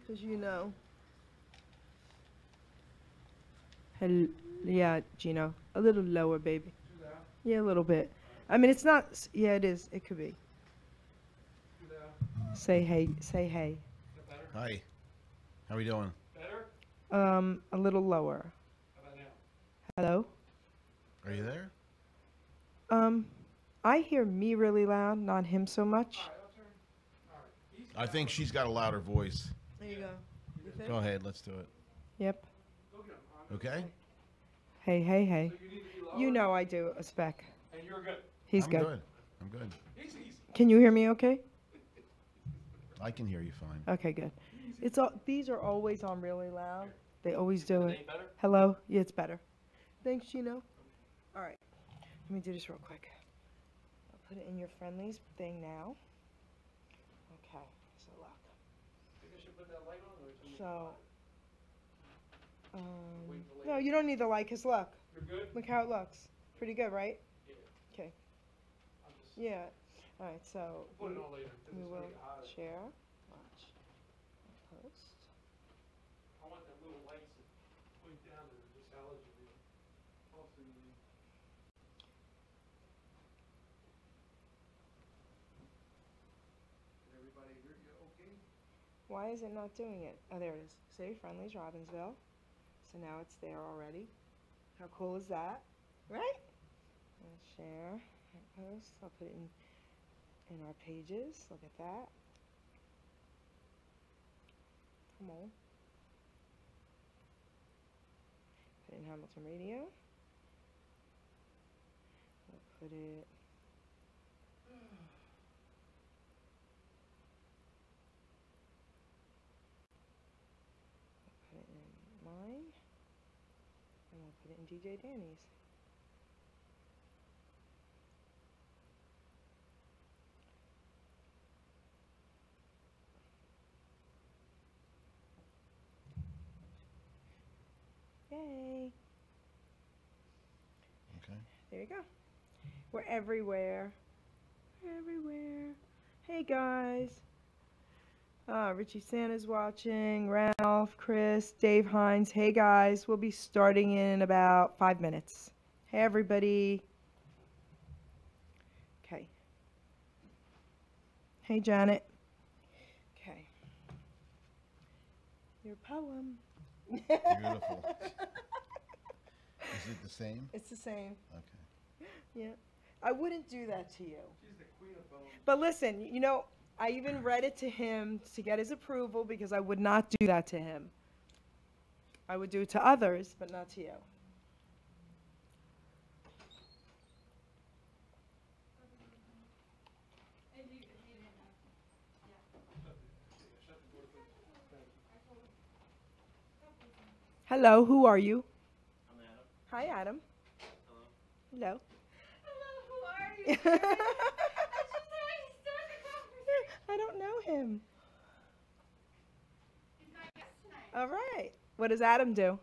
Because you know. Yeah, Gino. A little lower, baby. Yeah, a little bit. I mean, it's not. Yeah, it is. It could be. Say hey. Say hey. Hi. How are we doing? A little lower. Hello. Are you there? Um, I hear me really loud, not him so much. I think she's got a louder voice. There you go. You think? Go ahead. Let's do it. Yep. Okay? Hey, hey, hey. You know I do a spec. He's I'm good. good. I'm good. Can you hear me okay? I can hear you fine. Okay, good. It's all, these are always on really loud. They always do it. Hello? Yeah, it's better. Thanks, Gino. All right. Let me do this real quick. I'll put it in your friendlies thing now. Okay. So look. So, no, you don't need the light, because look. Look how it looks. Pretty good, right? Okay. Yeah. All right, so we will share. Watch. Post. Why is it not doing it? Oh, there it is. Save Friendlies Robbinsville. So now it's there already. How cool is that? Right? And share. Post. I'll put it in our pages. Look at that. Come on. Put it in Hamilton Radio. We'll put it. We'll put it in mine. And we'll put it in DJ Danny's. Yay. Okay. There you go. We're everywhere. We're everywhere. Hey guys. Richie Santa's watching. Ralph, Chris, Dave Hines. Hey guys. We'll be starting in about 5 minutes. Hey everybody. Okay. Hey Janet. Okay. Your poem. Beautiful. Is it the same? It's the same. Okay. Yeah. I wouldn't do that to you. She's the queen of poems. But listen, you know, I even read it to him to get his approval because I would not do that to him. I would do it to others, but not to you. Hello, who are you? I'm Adam. Hi, Adam. Hello. Hello. Hello, who are you? That's just how you start the conversation. I don't know him. He's my guest tonight. All right. What does Adam do?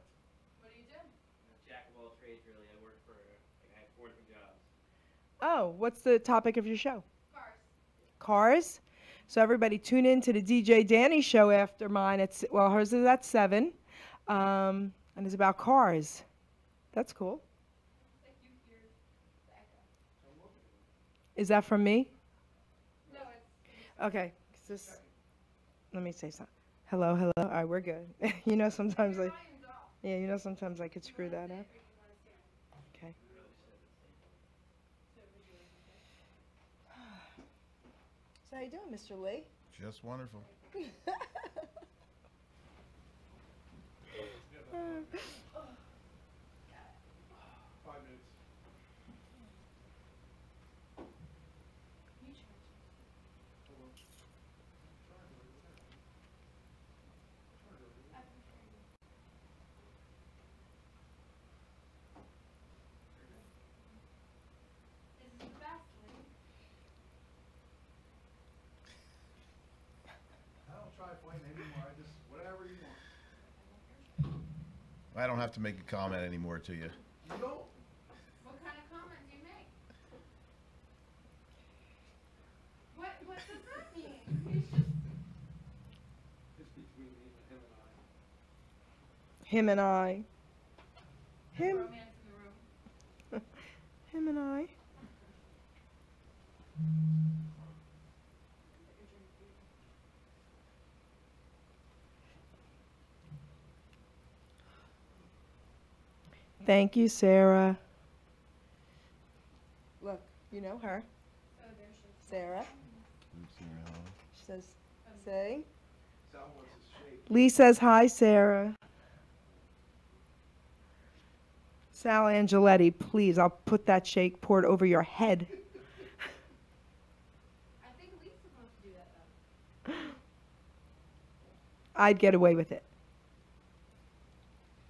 What do you do? I'm a jack of all trades, really. I work for, I have 4 different jobs. Oh, what's the topic of your show? Cars. Cars. So everybody tune in to the DJ Danny show after mine. It's, well, hers is at 7. And it's about cars. That's cool. It's like you hear the echo. Is that from me? No, it's Okay. Let me say something. Hello, hello. All right, we're good. You know, sometimes your I, volume's off. yeah, you know, sometimes I could screw that up. Or you want to stand. Okay. So how you doing, Mr. Lee? Just wonderful. This is the best, Lee. I don't try fighting anymore. I just, whatever you want. I don't have to make a comment anymore to you. You don't? What kind of comment do you make? What does that mean? He's just It's between me and Him and I. Him. Romance in the room. Him and I. Thank you, Sarah. Look, you know her. Oh, there she is. Sarah. She says, say. Sal wants his shake. Lee says, hi, Sarah. Sal Angeletti, please, I'll put that shake poured over your head. I think Lee's supposed to do that though. I'd get away with it.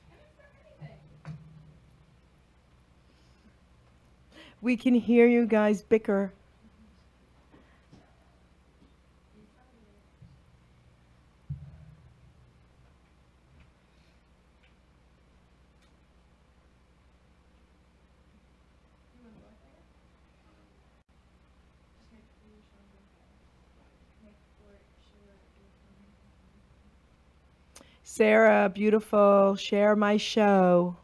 I didn't start anything. We can hear you guys bicker. You want to go up there? Just make food, show them. Make for it, Sarah, beautiful, share my show.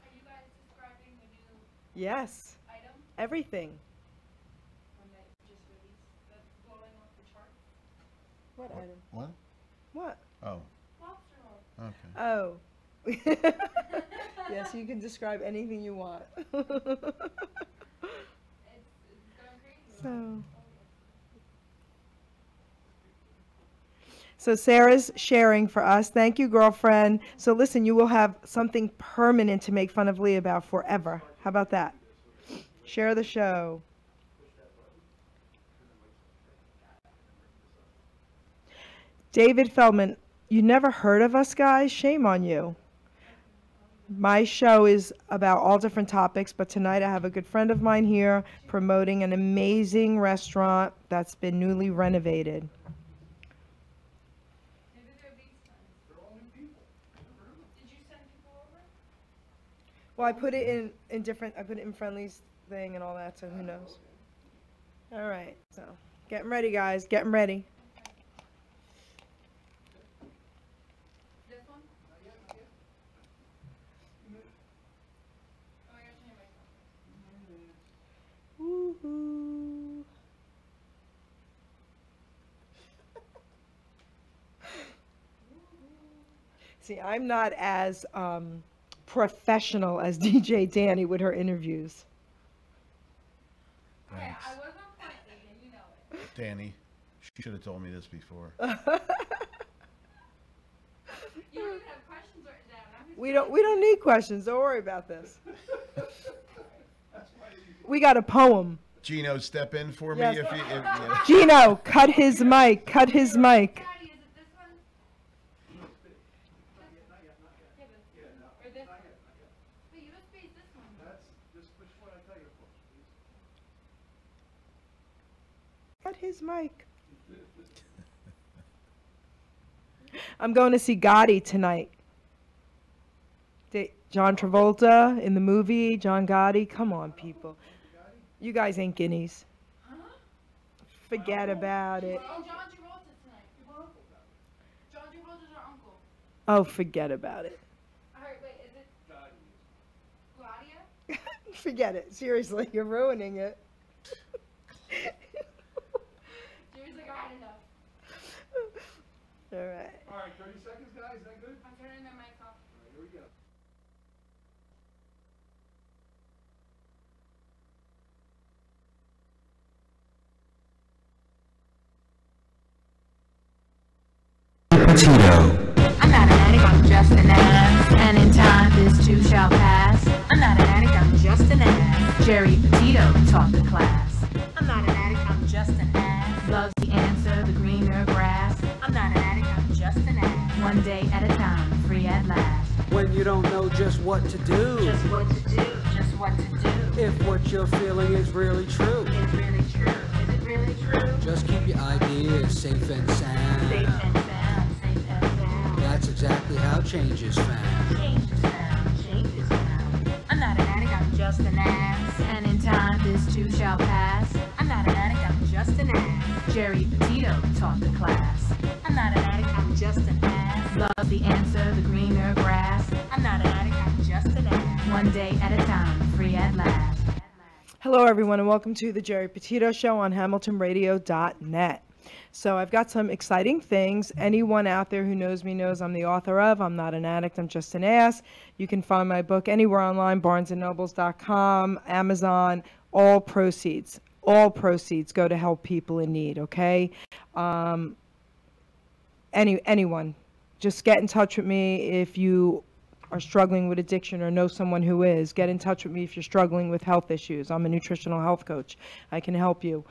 Are you guys describing the new Yes, item everything. when they just released that's blowing off the charts? What item? What? What? Oh, Oh. okay. Yes, you can describe anything you want. It's going crazy. So Sarah's sharing for us. Thank you, girlfriend. So listen, you will have something permanent to make fun of Lee about forever. How about that? Share the show. David Feldman, you never heard of us, guys? Shame on you. My show is about all different topics, but tonight I have a good friend of mine here promoting an amazing restaurant that's been newly renovated. Maybe they're beast friends. They're all new people. Never heard of them. Did you send people over? Well, I put it in different, I put it in Friendly's thing and all that, so who knows. All right, so getting ready, guys, getting ready. This one? Not yet, not yet. Oh, I gotta change my Woohoo. See, I'm not as professional as DJ Danny with her interviews. Okay, Thanks. I was on point, Megan, you know it. Danny, she should have told me this before. You don't even have questions written down. I'm just We don't need questions. Don't worry about this. That's why you We got a poem. Gino, step in for me Yes. if you. Yeah. Gino, cut his mic. Cut his mic. Daddy, is it this one? not yet, not yet, not yet. Yeah, this Yeah, no, or this not one? yet, not yet. Wait, USB is this one. That's just which one I tell you, folks, please. Cut his mic. I'm going to see Gotti tonight. John Travolta in the movie, John Gotti. Come on, people. You guys ain't guineas. Huh? Forget about it. Oh, John Travolta tonight. John Travolta's our uncle. Oh, forget about it. Alright, wait, is it Claudia? Forget it. Seriously, you're ruining it. Seriously, got enough. All right. All right, 30 seconds, guys, is that good? I'm turning my mic off. All right, here we go. Petito. I'm not an addict, I'm just an ass. And in time, this too shall pass. I'm not an addict, I'm just an ass. Geri Petito taught the class. I'm not an addict, I'm just an ass. Love's the answer, the greener grass. I'm not an addict, I'm just an ass. One day at a time, free at last. When you don't know just what to do. Just what to do, just what to do. If what you're feeling is really true. Is really true, is it really true? Just keep your ideas safe and sound. Safe and sound, safe and sound. That's exactly how Change is found. Change is found. Change is found. I'm not an addict, I'm just an ass. And in time, this too shall pass. I'm not an addict, I'm just an ass. Geri Petito taught the class. I'm not an addict, I'm just an ass. Love the answer, the greener grass. I'm not an addict, I'm just an ass. One day at a time, free at last. Hello, everyone, and welcome to the Geri Petito Show on HamiltonRadio.net. So I've got some exciting things. Anyone out there who knows me knows I'm the author of I'm Not an Addict, I'm Just an Ass. You can find my book anywhere online, barnesandnobles.com, Amazon. All proceeds go to help people in need, okay? Anyone, just get in touch with me if you are struggling with addiction or know someone who is. Get in touch with me if you're struggling with health issues. I'm a nutritional health coach. I can help you.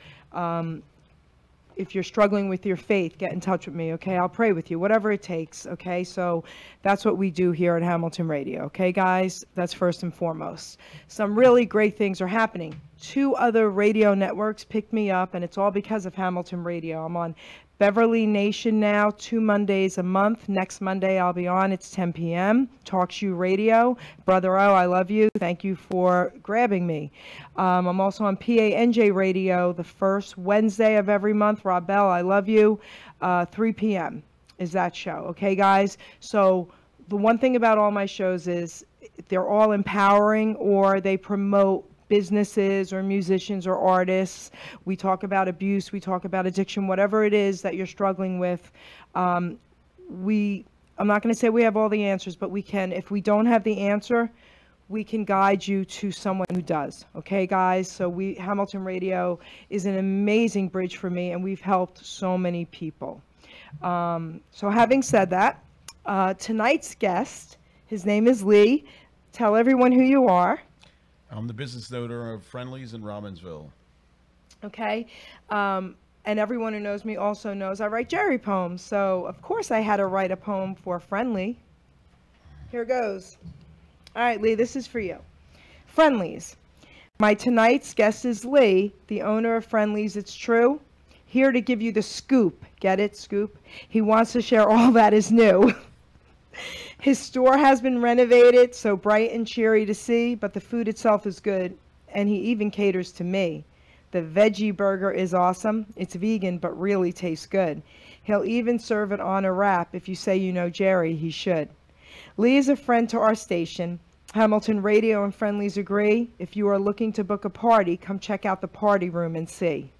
If you're struggling with your faith, get in touch with me, okay? I'll pray with you, whatever it takes, okay? So that's what we do here at Hamilton Radio, okay, guys? That's first and foremost. Some really great things are happening. 2 other radio networks picked me up, and it's all because of Hamilton Radio. I'm on Beverly Nation now, 2 Mondays a month. Next Monday I'll be on. It's 10 p.m. TalkShoe Radio. Brother O, I love you. Thank you for grabbing me. I'm also on PANJ Radio the first Wednesday of every month. Rob Bell, I love you. 3 p.m. is that show. Okay, guys? So the one thing about all my shows is they're all empowering, or they promote businesses or musicians or artists. We talk about abuse, we talk about addiction, whatever it is that you're struggling with. I'm not going to say we have all the answers, but we can. If we don't have the answer, we can guide you to someone who does. Okay, guys? So Hamilton Radio is an amazing bridge for me, and we've helped so many people. So having said that, tonight's guest, his name is Lee. Tell everyone who you are. I'm the business owner of Friendlies in Robbinsville. Okay. And everyone who knows me also knows I write Geri poems. So, of course, I had to write a poem for Friendly. Here goes. All right, Lee, this is for you. Friendlies. My tonight's guest is Lee, the owner of Friendlies. It's true. Here to give you the scoop. Get it, scoop? He wants to share all that is new. His store has been renovated, so bright and cheery to see, but the food itself is good, and he even caters to me. The veggie burger is awesome. It's vegan, but really tastes good. He'll even serve it on a wrap. If you say you know Geri, he should. Lee is a friend to our station. Hamilton Radio and Friendlies agree. If you are looking to book a party, come check out the party room and see.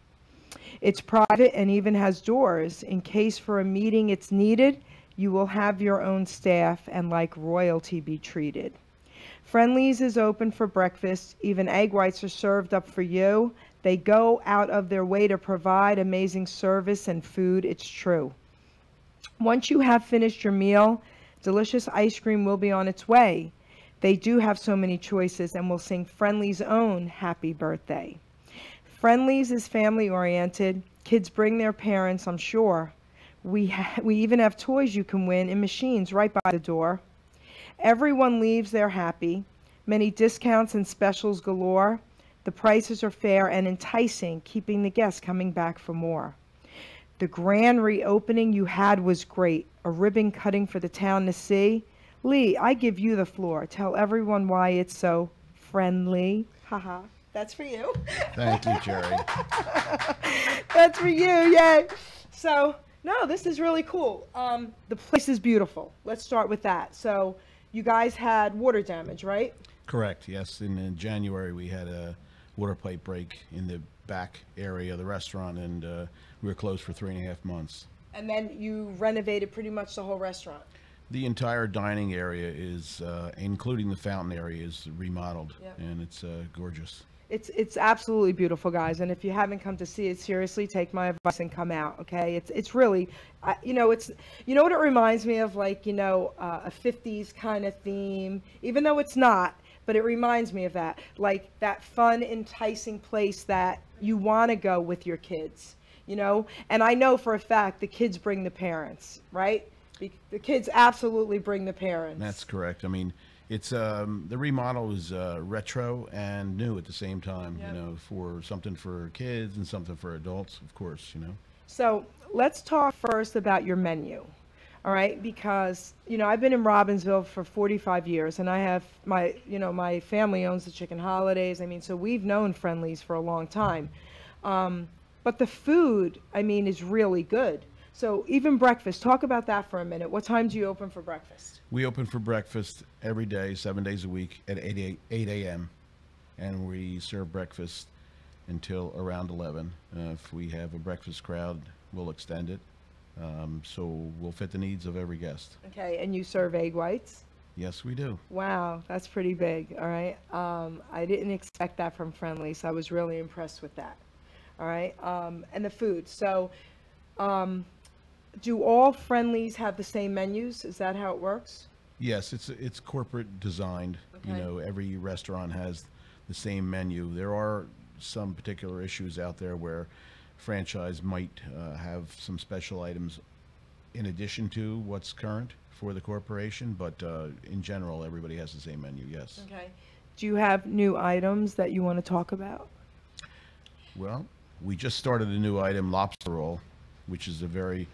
It's private and even has doors. In case for a meeting it's needed, you will have your own staff and like royalty be treated. Friendlies is open for breakfast. Even egg whites are served up for you. They go out of their way to provide amazing service and food, it's true. Once you have finished your meal, delicious ice cream will be on its way. They do have so many choices and will sing Friendlies' own happy birthday. Friendlies is family oriented. Kids bring their parents, I'm sure. We even have toys you can win in machines right by the door. Everyone leaves there happy. Many discounts and specials galore. The prices are fair and enticing, keeping the guests coming back for more. The grand reopening you had was great. A ribbon cutting for the town to see. Lee, I give you the floor. Tell everyone why it's so friendly. Haha. That's for you. Thank you, Geri. That's for you, yay. So, no, this is really cool. The place is beautiful. Let's start with that. So, you guys had water damage, right? Correct, yes. In January, we had a water pipe break in the back area of the restaurant, and we were closed for 3.5 months. And then you renovated pretty much the whole restaurant. The entire dining area is, including the fountain area, is remodeled, Yep. and it's gorgeous. It's absolutely beautiful, guys. And if you haven't come to see it, seriously, take my advice and come out. Okay, it's really, you know what it reminds me of, like, a 50s kind of theme, even though it's not. But it reminds me of that, like that fun, enticing place that you want to go with your kids, And I know for a fact the kids bring the parents, right? The kids absolutely bring the parents. That's correct. I mean, it's the remodel is retro and new at the same time. Yep. For something for kids and something for adults, of course. So let's talk first about your menu. All right, because I've been in Robbinsville for 45 years, and I have my family owns the Chicken Holidays. I mean, so we've known Friendly's for a long time. But the food, I mean, is really good. So even breakfast, talk about that for a minute. What time do you open for breakfast? We open for breakfast every day, 7 days a week at 8 a.m. And we serve breakfast until around 11. If we have a breakfast crowd, we'll extend it. So we'll fit the needs of every guest. Okay, and you serve egg whites? Yes, we do. Wow, that's pretty big. All right. I didn't expect that from Friendly, so I was really impressed with that. All right. And the food. So, do all Friendlies have the same menus? Is that how it works? Yes, it's corporate designed. Okay. Every restaurant has the same menu. There are some particular issues out there where franchise might have some special items in addition to what's current for the corporation, but in general, everybody has the same menu, yes. Okay. Do you have new items that you want to talk about? Well, we just started a new item, lobster roll, which is a very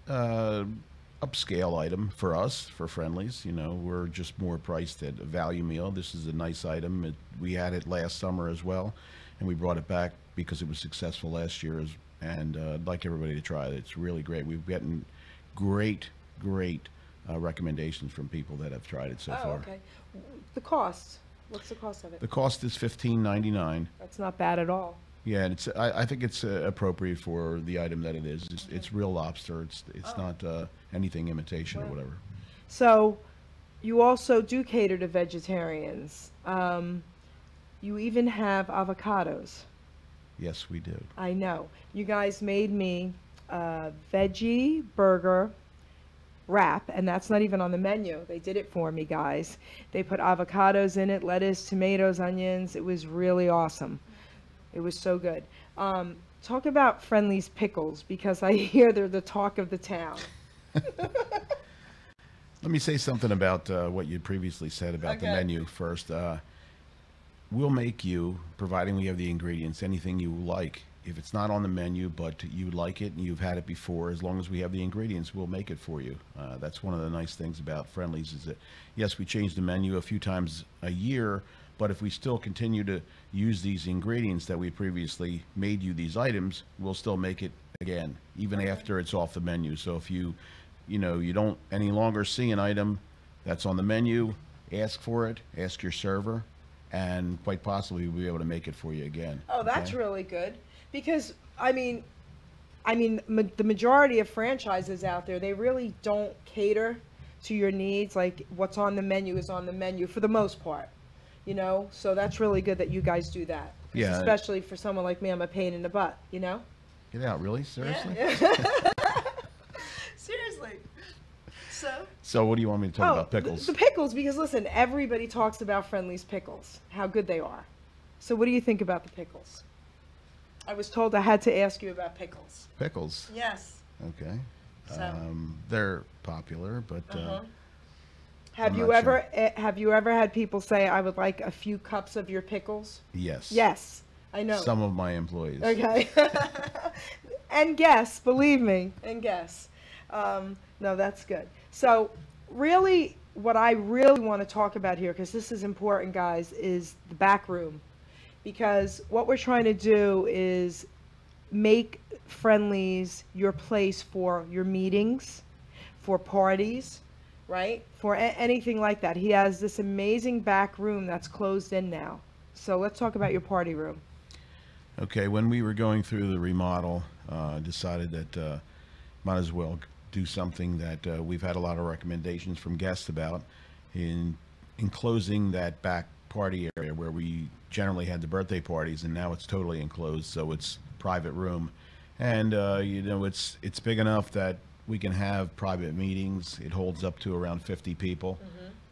upscale item for us, for Friendlies. We're just more priced at a value meal. This is a nice item. We had it last summer as well, and we brought it back because it was successful last year, and I'd like everybody to try it. It's really great. We've gotten great recommendations from people that have tried it so far. Okay. The cost. What's the cost of it? The cost is $15.99. That's not bad at all. Yeah, and I think it's appropriate for the item that it is. It's real lobster. It's not anything imitation or whatever. So, you also do cater to vegetarians. You even have avocados. Yes, we do. I know. You guys made me a veggie burger wrap, and that's not even on the menu. They did it for me, guys. They put avocados in it, lettuce, tomatoes, onions. It was really awesome. It was so good. Talk about Friendly's pickles, because I hear they're the talk of the town. Let me say something about what you previously said about the menu first. We'll make you, providing we have the ingredients, anything you like. If it's not on the menu, but you like it and you've had it before, as long as we have the ingredients, we'll make it for you. That's one of the nice things about Friendly's is that, yes, we change the menu a few times a year, but if we still continue to use these ingredients that we previously made you these items, we'll still make it again, even after it's off the menu. So if you don't any longer see an item that's on the menu, ask for it, ask your server, and quite possibly we'll be able to make it for you again. Oh, that's really good. Because, the majority of franchises out there, they really don't cater to your needs. Like, what's on the menu is on the menu for the most part, So that's really good that you guys do that. Yeah. Especially for someone like me, I'm a pain in the butt, Get out, really? Seriously? Yeah. Seriously. So what do you want me to talk about? Pickles? The pickles, because listen, everybody talks about Friendly's pickles, how good they are. So what do you think about the pickles? I was told I had to ask you about pickles. Pickles? Yes. Okay. So. They're popular, but Have you ever had people say, I would like a few cups of your pickles? yes. Yes, I know. Some of my employees. Okay. And guess, believe me, and guess. No, that's good. So really, what I really want to talk about here, because this is important, guys, is the back room. Because what we're trying to do is make Friendly's your place for your meetings, for parties, right? For anything like that. He has this amazing back room that's closed in now. So let's talk about your party room. Okay, when we were going through the remodel, decided that might as well do something that we've had a lot of recommendations from guests about in enclosing that back party area where we generally had the birthday parties, and now it's totally enclosed, so it's private room. And it's big enough that we can have private meetings. It holds up to around 50 people.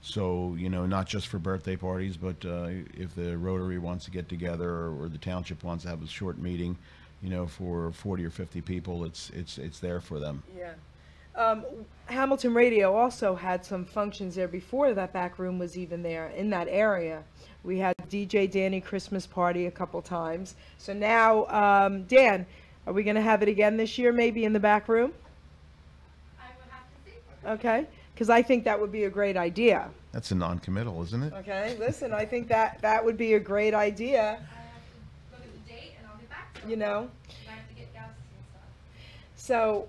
So, not just for birthday parties, but if the Rotary wants to get together or the township wants to have a short meeting, for 40 or 50 people, it's there for them. Yeah. Hamilton Radio also had some functions there before that back room was even there in that area. We had DJ Danny Christmas party a couple times. So now, Dan, are we going to have it again this year, maybe in the back room? I would have to Okay? Because I think that would be a great idea. That's a non-committal, isn't it? Okay? Listen, I think that would be a great idea, I have to look at the date and I'll get back to you know? I have to get gas and stuff. So,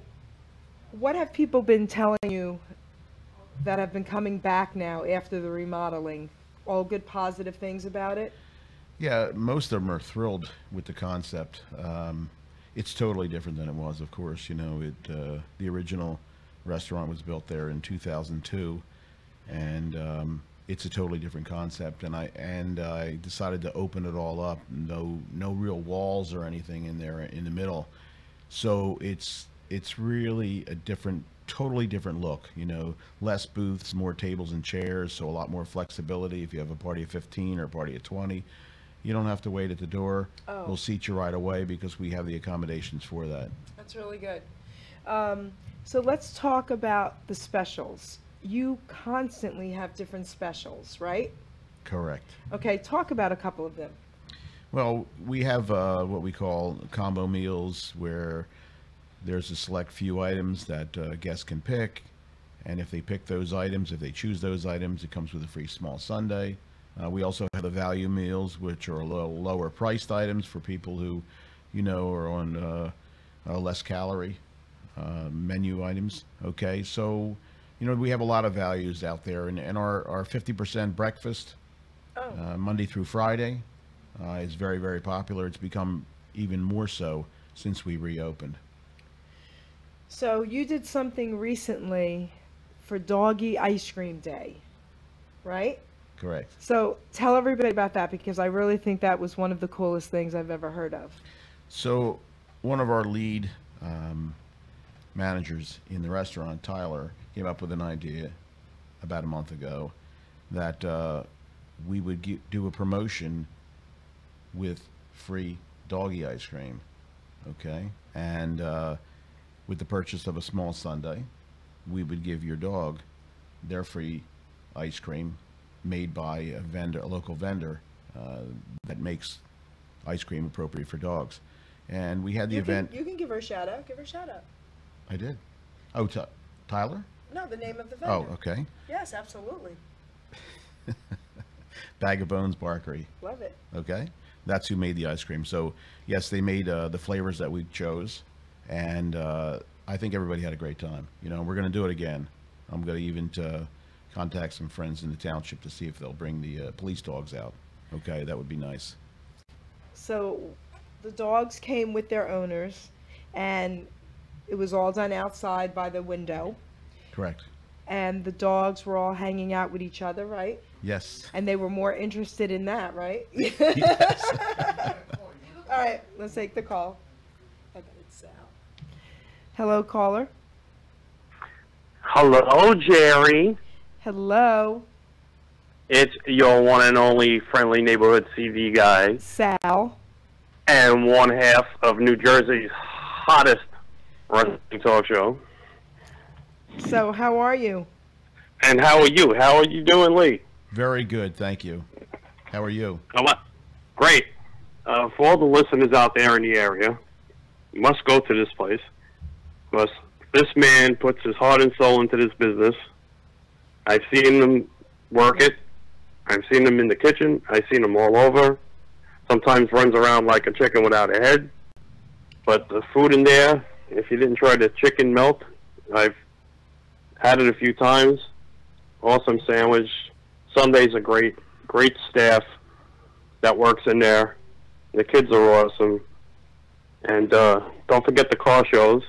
what have people been telling you that have been coming back now after the remodeling? All good, positive things about it? Yeah, most of them are thrilled with the concept. It's totally different than it was, of course. You know, the original restaurant was built there in 2002, and it's a totally different concept. And I decided to open it all up. No real walls or anything in there in the middle. So it's really a totally different look. You know, less booths, more tables and chairs, so a lot more flexibility. If you have a party of 15 or a party of 20. You don't have to wait at the door. Oh. We'll seat you right away because we have the accommodations for that. That's really good. So let's talk about the specials. You constantly have different specials, right? Correct. Okay, talk about a couple of them. Well, we have what we call combo meals where there's a select few items that guests can pick. And if they pick those items, if they choose those items, it comes with a free small sundae. We also have the value meals, which are a little lower priced items for people who, you know, are on less calorie menu items. Okay, so, you know, we have a lot of values out there, and our 50% breakfast, Monday through Friday, is very, very popular. It's become even more so since we reopened. So you did something recently for Doggy Ice Cream Day, right? Correct. So tell everybody about that, because I really think that was one of the coolest things I've ever heard of. So one of our lead managers in the restaurant, Tyler, came up with an idea about a month ago that we would do a promotion with free doggy ice cream, okay? And with the purchase of a small sundae, we would give your dog their free ice cream made by a local vendor that makes ice cream appropriate for dogs. And we had the event. You can give her a shout out. Give her a shout out. I did. Oh, Tyler? No, the name of the vendor. Oh, okay. Yes, absolutely. Bag of Bones Barkery. Love it. Okay, that's who made the ice cream. So yes, they made the flavors that we chose, and I think everybody had a great time. You know, we're going to do it again. I'm going to even contact some friends in the township to see if they'll bring the police dogs out. Okay, that would be nice. So the dogs came with their owners, and it was all done outside by the window. Correct. And the dogs were all hanging out with each other, right? Yes. And they were more interested in that, right? Yes. All right, let's take the call. I bet it's Sal. Hello, caller. Hello, Jerry. Hello, It's your one and only friendly neighborhood CV guy Sal. and one half of New Jersey's hottest wrestling talk show. So how are you? And how are you? How are you doing, Lee? Very good, thank you. How are you? Great. For all the listeners out there in the area, you must go to this place because this man puts his heart and soul into this business. I've seen him work it. I've seen him in the kitchen. I've seen him all over. Sometimes runs around like a chicken without a head. But the food in there, if you didn't try the chicken melt, I've had it a few times. Awesome sandwich. Sundays are great. Great staff that works in there. The kids are awesome. And don't forget the car shows.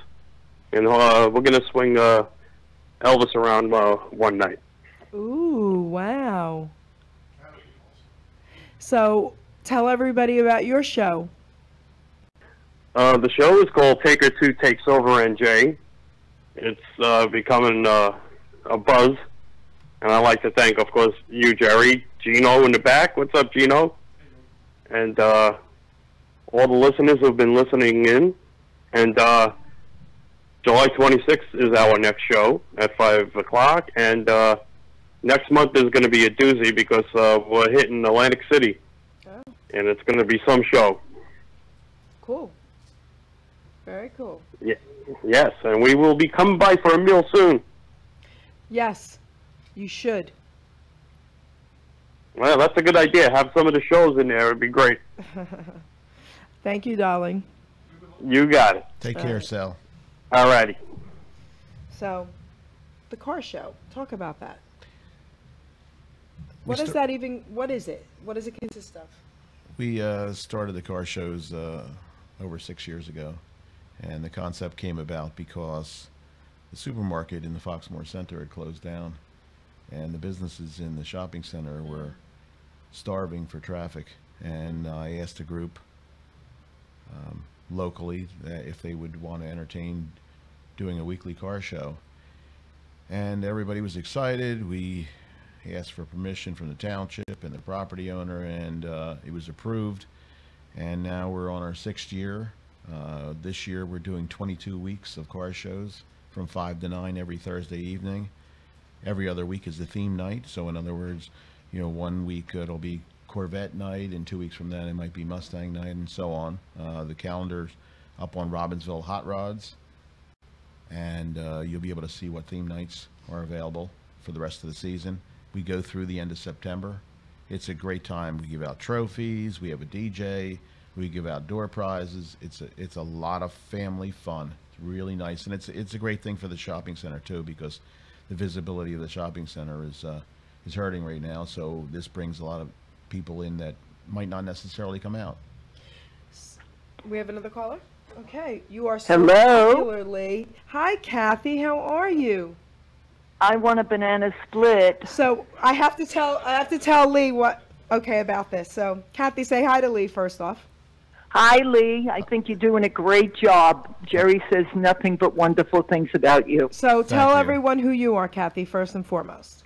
And we're going to swing Elvis around one night. Ooh, wow. So tell everybody about your show. The show is called Taker 2 Takes Over NJ. It's becoming a buzz. And I'd like to thank, of course, you, Jerry, Gino in the back. What's up, Gino? And all the listeners who've been listening in. And July 26th is our next show at 5 o'clock. And next month is going to be a doozy because we're hitting Atlantic City. Oh. And it's going to be some show. Cool. Very cool. Yeah. Yes, and we will be coming by for a meal soon. Yes, you should. Well, that's a good idea. Have some of the shows in there. It'd be great. Thank you, darling. You got it. Take care, Sal. All righty. So, the car show. Talk about that. We What is sta- that even? What is it? What does it consist of? We started the car shows over 6 years ago, and the concept came about because the supermarket in the Foxmore Center had closed down, and the businesses in the shopping center were starving for traffic. And I asked a group locally if they would want to entertain doing a weekly car show, and everybody was excited. We asked for permission from the township and the property owner, and it was approved. And now we're on our 6th year. This year we're doing 22 weeks of car shows from 5 to 9 every Thursday evening. Every other week is the theme night. So in other words, you know, 1 week it'll be Corvette night, and 2 weeks from that it might be Mustang night, and so on. The calendar's up on Robbinsville Hot Rods, and you'll be able to see what theme nights are available for the rest of the season. We go through the end of September. It's a great time. We give out trophies. We have a DJ. We give out door prizes. It's a lot of family fun. It's really nice, and it's a great thing for the shopping center too, because the visibility of the shopping center is hurting right now. So this brings a lot of people in that might not necessarily come out. We have another caller? Okay, you are so Hello. popularly. Hi, Kathy. How are you? I want a banana split. So I have to tell Lee what about this. So Kathy, say hi to Lee first off. Hi, Lee. I think you're doing a great job. Jerry says nothing but wonderful things about you. So tell you. everyone who you are, Kathy, first and foremost.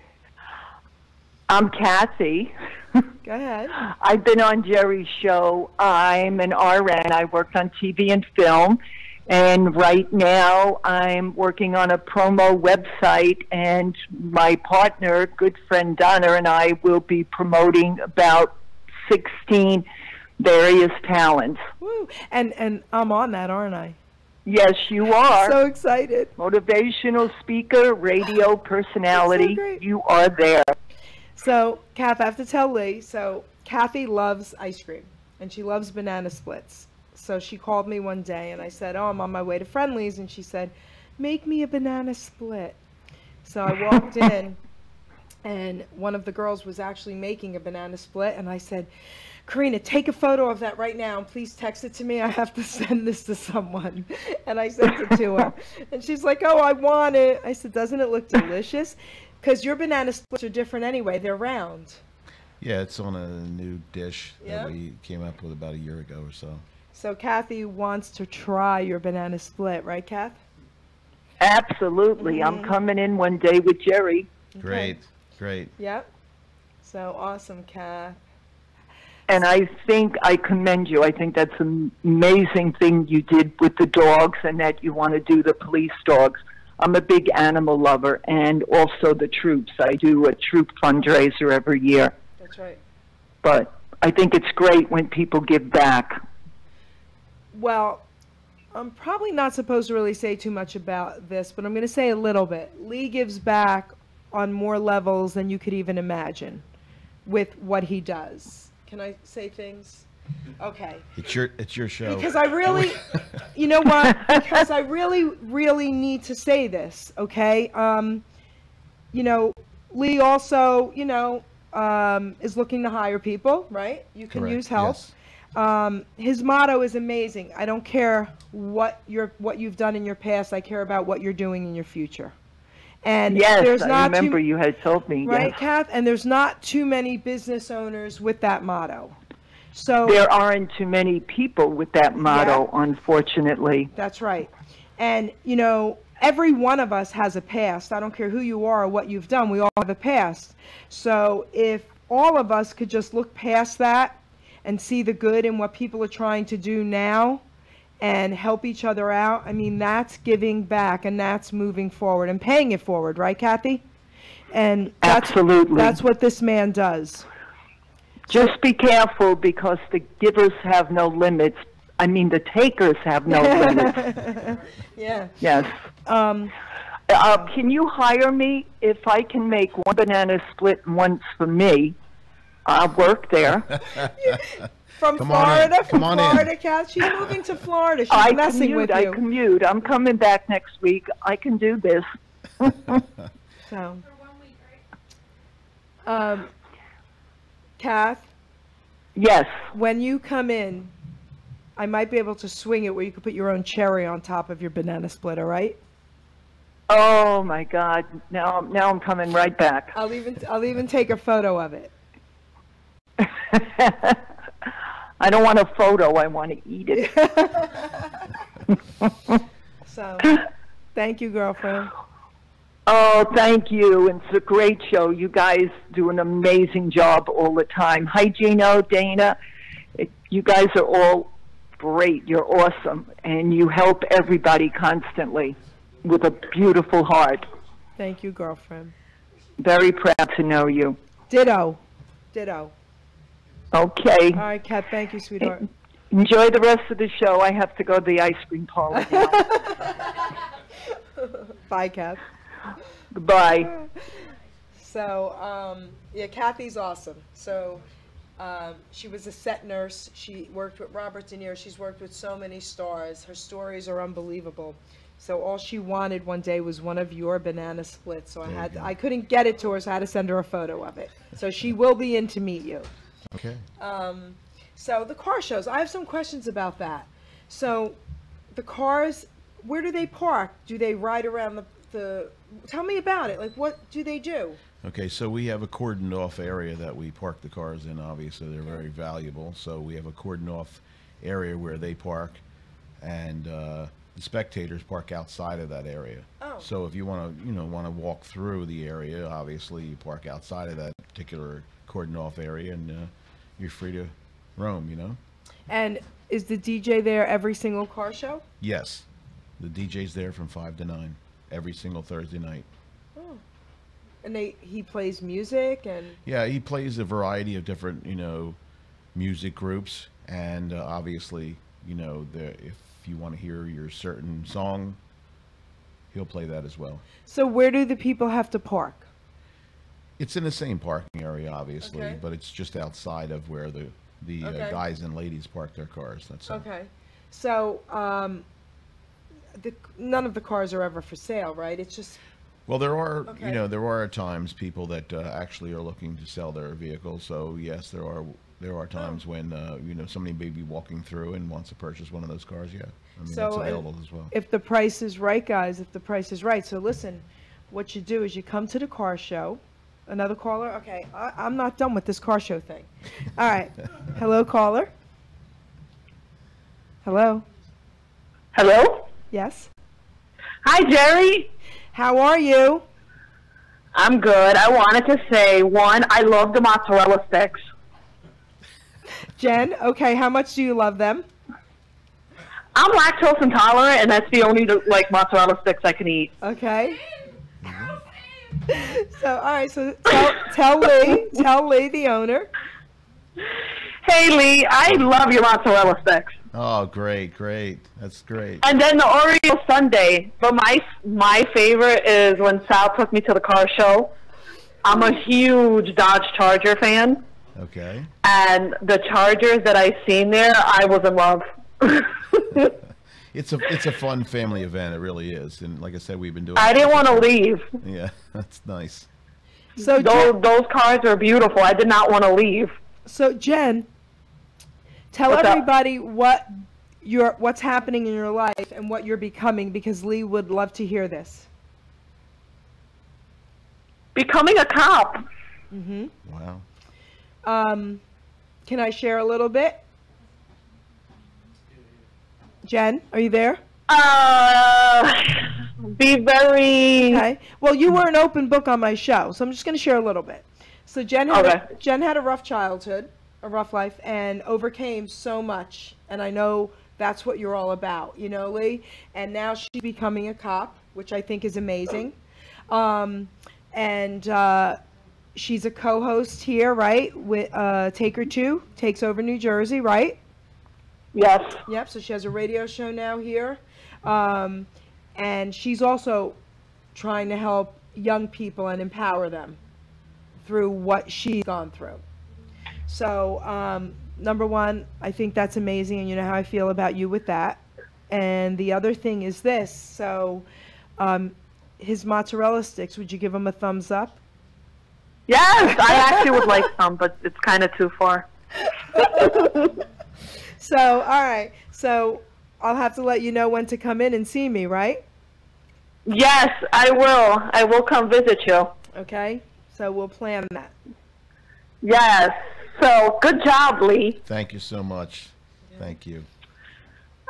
I'm Kathy. Go ahead. I've been on Jerry's show. I'm an RN. I worked on TV and film. And right now I'm working on a promo website, and my partner, good friend Donna, and I will be promoting about 16 various talents. Woo. And I'm on that, aren't I? Yes, you are. So excited. Motivational speaker, radio personality. great. You are there. So, Kath, I have to tell Lee, so Kathy loves ice cream, and she loves banana splits. So she called me one day, and I said, oh, I'm on my way to Friendly's, and she said, make me a banana split. So I walked in, and one of the girls was actually making a banana split, and I said, Karina, take a photo of that right now, and please text it to me. I have to send this to someone. And I sent it to her. And she's like, oh, I want it. I said, doesn't it look delicious? Because your banana splits are different anyway. They're round. Yeah, it's on a new dish Yeah. that we came up with about a year ago or so. So Kathy wants to try your banana split, right, Kath? Absolutely. I'm coming in one day with Jerry. Great, great. Yep. So awesome, Kath. And I think I commend you. I think that's an amazing thing you did with the dogs, and that you want to do the police dogs. I'm a big animal lover, and also the troops. I do a troop fundraiser every year. That's right. But I think it's great when people give back. Well, I'm probably not supposed to really say too much about this, but I'm going to say a little bit. Lee gives back on more levels than you could even imagine with what he does. Can I say things? Okay. It's your show. Because I really, you know what? Because I really need to say this, okay? You know, Lee also, you know, is looking to hire people, right? You can Correct, use help. yes. His motto is amazing. I don't care what you've done in your past. I care about what you're doing in your future. And Yes, there's I not remember you had told me. right, Yes. Kath? And there's not too many business owners with that motto. So There aren't too many people with that motto, unfortunately. that's right. And, you know, every one of us has a past. I don't care who you are or what you've done. We all have a past. So if all of us could just look past that and see the good in what people are trying to do now and help each other out, I mean, that's giving back, and that's moving forward and paying it forward, right, Kathy? And Absolutely. that's what this man does. Just be careful, because the givers have no limits. I mean, the takers have no limits. Yeah. Yes. Can you hire me if I can make one banana split once for me? I'll work there. From Florida, Kath. She's moving to Florida. She's messing with you. I commute. I'm coming back next week. I can do this. So, For 1 week, right? Kath, Yes. when you come in, I might be able to swing it where you could put your own cherry on top of your banana split, all right? Oh my God! Now I'm coming right back. I'll even take a photo of it. I don't want a photo. I want to eat it. So, thank you, girlfriend. Oh, thank you. It's a great show. You guys do an amazing job all the time. Hi, Gino, Dana. You guys are all great. You're awesome. And you help everybody constantly with a beautiful heart. Thank you, girlfriend. Very proud to know you. Ditto. Ditto. Okay. All right, Kat, thank you, sweetheart. Enjoy the rest of the show. I have to go to the ice cream parlor now. Bye, Kat. Goodbye. So, yeah, Kathy's awesome. So, she was a set nurse. She worked with Robert De Niro. She's worked with so many stars. Her stories are unbelievable. So all she wanted one day was one of your banana splits. So I couldn't get it to her, so I had to send her a photo of it. So she will be in to meet you. Okay. So the car shows, I have some questions about that. So the cars, where do they park? Do they ride around tell me about it. Like, what do they do? Okay, so we have a cordoned off area that we park the cars in. Obviously, they're very valuable. So we have a cordoned off area where they park, and the spectators park outside of that area. Oh. So if you want to walk through the area, obviously you park outside of that particular cordoned off area, and you're free to roam. And is the DJ there every single car show? Yes, the DJ's there from 5 to 9 every single Thursday night. Oh. And he plays music and... Yeah, he plays a variety of different, music groups, and obviously, if you want to hear your certain song, he'll play that as well. So where do the people have to park? It's in the same parking area, obviously, Okay. but it's just outside of where the Okay. guys and ladies park their cars. That's all. Okay. So none of the cars are ever for sale, right? It's just... Well, there are, Okay. there are at times people that actually are looking to sell their vehicles. So yes, there are times when somebody may be walking through and wants to purchase one of those cars. Yeah, I mean, that's available as well. If the price is right, guys, if the price is right. So listen, what you do is you come to the car show. Another caller? Okay, I'm not done with this car show thing. All right. Hello, caller. Hello. Hello? Yes. Hi, Jerry. How are you? I'm good. I wanted to say, one, I love the mozzarella sticks. Jen, okay, how much do you love them? I'm lactose intolerant, and that's the only mozzarella sticks I can eat. Okay. So, all right, so tell Lee, the owner. Hey, Lee, I love your mozzarella sticks. Oh, great. That's great. And then the Oreo sundae. But my favorite is when Sal took me to the car show. I'm a huge Dodge Charger fan. Okay. And the Chargers that I seen there, I was in love. It's a fun family event. It really is. And like I said, we've been doing. I didn't want to leave. Yeah, that's nice. So those cars are beautiful. I did not want to leave. So Jen, tell What's up? everybody what's happening in your life and what you're becoming, because Lee would love to hear this. Becoming a cop. Mm-hmm. Wow. Can I share a little bit? Jen, are you there? Be very... Okay. Well, you were an open book on my show, so I'm just going to share a little bit. So Jen had a rough childhood, a rough life, and overcame so much. And I know that's what you're all about, Lee? And now she's becoming a cop, which I think is amazing. She's a co-host here, right? With Taker 2, Takes Over New Jersey, right? Yes. Yep, so she has a radio show now here. And she's also trying to help young people and empower them through what she's gone through. So, number one, I think that's amazing, and you know how I feel about you with that. And the other thing is this. So, his mozzarella sticks, would you give him a thumbs up? Yes, I actually would like some, but it's kind of too far. So, all right. So, I'll have to let you know when to come in and see me, right? Yes, I will. I will come visit you. Okay. So, we'll plan that. Yes. So, good job, Lee. Thank you so much. Thank you.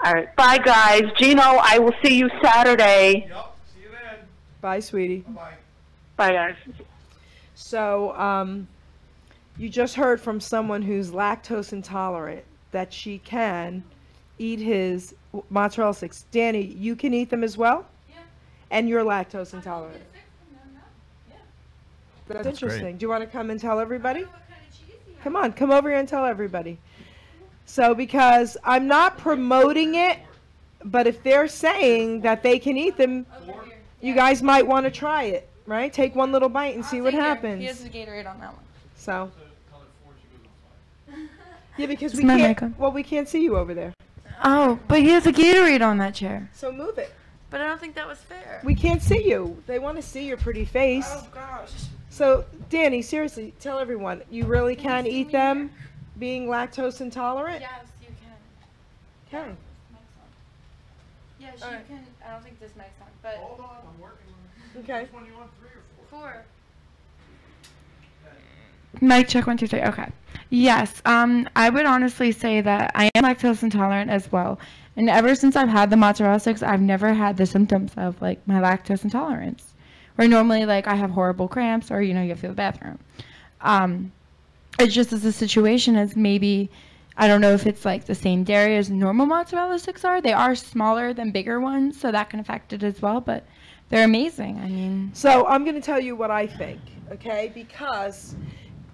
All right. Bye, guys. Gino, I will see you Saturday. Yep. See you then. Bye, sweetie. Bye. Bye, guys. So, you just heard from someone who's lactose intolerant that she can eat his mozzarella sticks. Danny, you can eat them as well? Yeah. And you're lactose intolerant. Yeah. That's That's interesting. great. Do you want to come and tell everybody? What kind of cheese do you Come on, come over here and tell everybody. So, because I'm not promoting it, but if they're saying that they can eat them, have? Over here. you guys might want to try it, right? Take one little bite and see what happens. He has the Gatorade on that one. So, Color 4 should go on 5. yeah, because we It's my can't. makeup. Well, we can't see you over there. Oh, but he has a Gatorade on that chair. So move it. But I don't think that was fair. We can't see you. They want to see your pretty face. Oh gosh. So, Danny, seriously, tell everyone you really can you see eat me them, being lactose intolerant. Yes, you can. Okay. Yes, All you right. can. I don't think this mic's on, but Hold on, I'm working on it. Okay. Which one you want, 3 or 4? 4. Mic check 1 2 3. Okay. Yes. I would honestly say that I am lactose intolerant as well, and ever since I've had the mozzarella sticks, I've never had the symptoms of like my lactose intolerance, where normally like I have horrible cramps or you have to go to the bathroom. It just is a situation as maybe. I don't know if it's like the same dairy as normal mozzarella sticks are. They are smaller than bigger ones, so that can affect it as well, but they're amazing. I mean, So I'm going to tell you what I think, okay? Because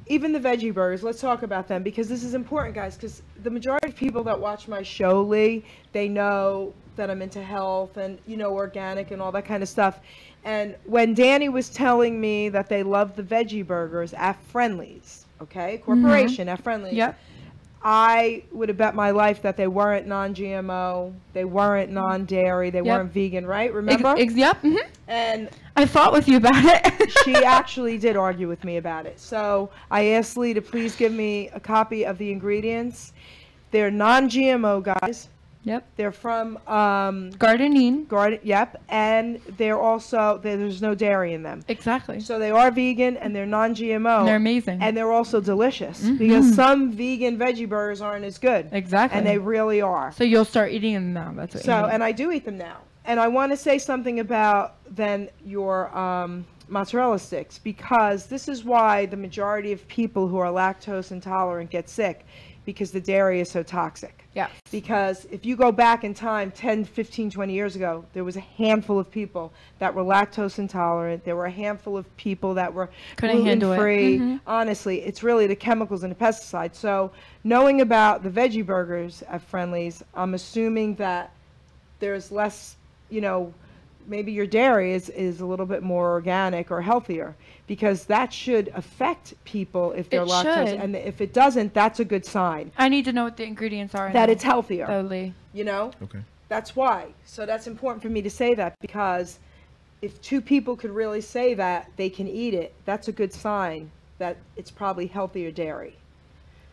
even the veggie burgers, let's talk about them because this is important, guys, because the majority of people that watch my show, Lee, they know that I'm into health and, organic and all that kind of stuff. And when Danny was telling me that they love the veggie burgers at Friendly's, okay? Corporation at Friendly's. Yep. I would have bet my life that they weren't non-GMO, they weren't non-dairy, they weren't vegan, right? Remember? Yep. And I fought with you about it. she actually did argue with me about it. So I asked Lee to please give me a copy of the ingredients. They're non-GMO, guys. Yep. They're from Gardening. Yep, and they're also there's no dairy in them. Exactly. So they are vegan and they're non-GMO. They're amazing. And they're also delicious because some vegan veggie burgers aren't as good. Exactly. And they really are. So you'll start eating them now. That's what you So, mean. and I do eat them now. And I want to say something about then your mozzarella sticks because this is why the majority of people who are lactose intolerant get sick because the dairy is so toxic. Yeah. Because if you go back in time 10, 15, 20 years ago, there was a handful of people that were lactose intolerant. There were a handful of people that were Couldn't handle it. gluten-free. Honestly, it's really the chemicals and the pesticides. So knowing about the veggie burgers at Friendly's, I'm assuming that there's less, maybe your dairy is a little bit more organic or healthier because that should affect people if they're It lactose. should. And if it doesn't, that's a good sign I need to know what the ingredients are. that now. it's healthier. Totally. Okay. That's why. So that's important for me to say that because if 2 people could really say that they can eat it, that's a good sign that it's probably healthier dairy.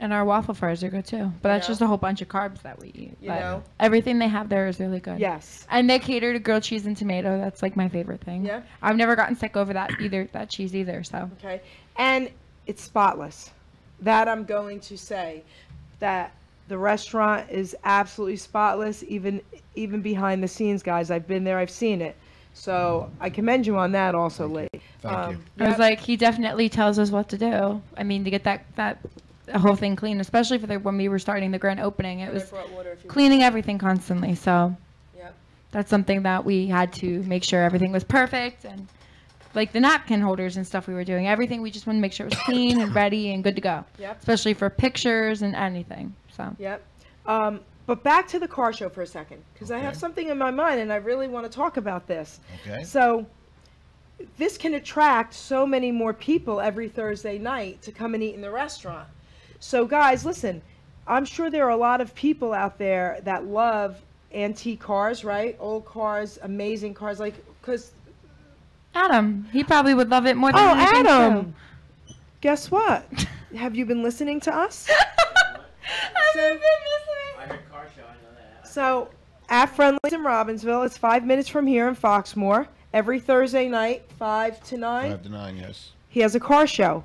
And our waffle fries are good too. But that's know? just a whole bunch of carbs that we eat. You But know? everything they have there is really good. Yes. And they cater to grilled cheese and tomato. That's like my favorite thing. Yeah? I've never gotten sick over that cheese either. So Okay. And it's spotless. That I'm going to say that the restaurant is absolutely spotless, even behind the scenes, guys. I've been there, I've seen it. So I commend you on that also, Lee. Thank you. I was like, he definitely tells us what to do. I mean, to get that whole thing clean, especially for when we were starting the grand opening, it was cleaning everything constantly. So Yep. that's something that we had to make sure everything was perfect, and like the napkin holders and stuff we were doing, everything we just wanted to make sure it was clean and ready and good to go. Yep. Especially for pictures and anything. So Yep. But back to the car show for a second, because I have Okay. something in my mind and I really want to talk about this. Okay. So this can attract so many more people every Thursday night to come and eat in the restaurant. So guys, listen, I'm sure there are a lot of people out there that love antique cars, right? Old cars, amazing cars, like, because... Adam, he probably would love it more than Oh, anything, Adam! too. Guess what? Have you been listening to us? I heard car show, I know that. So, at Friendly's in Robbinsville, it's 5 minutes from here in Foxmore. Every Thursday night, 5 to 9. 5 to 9, yes. He has a car show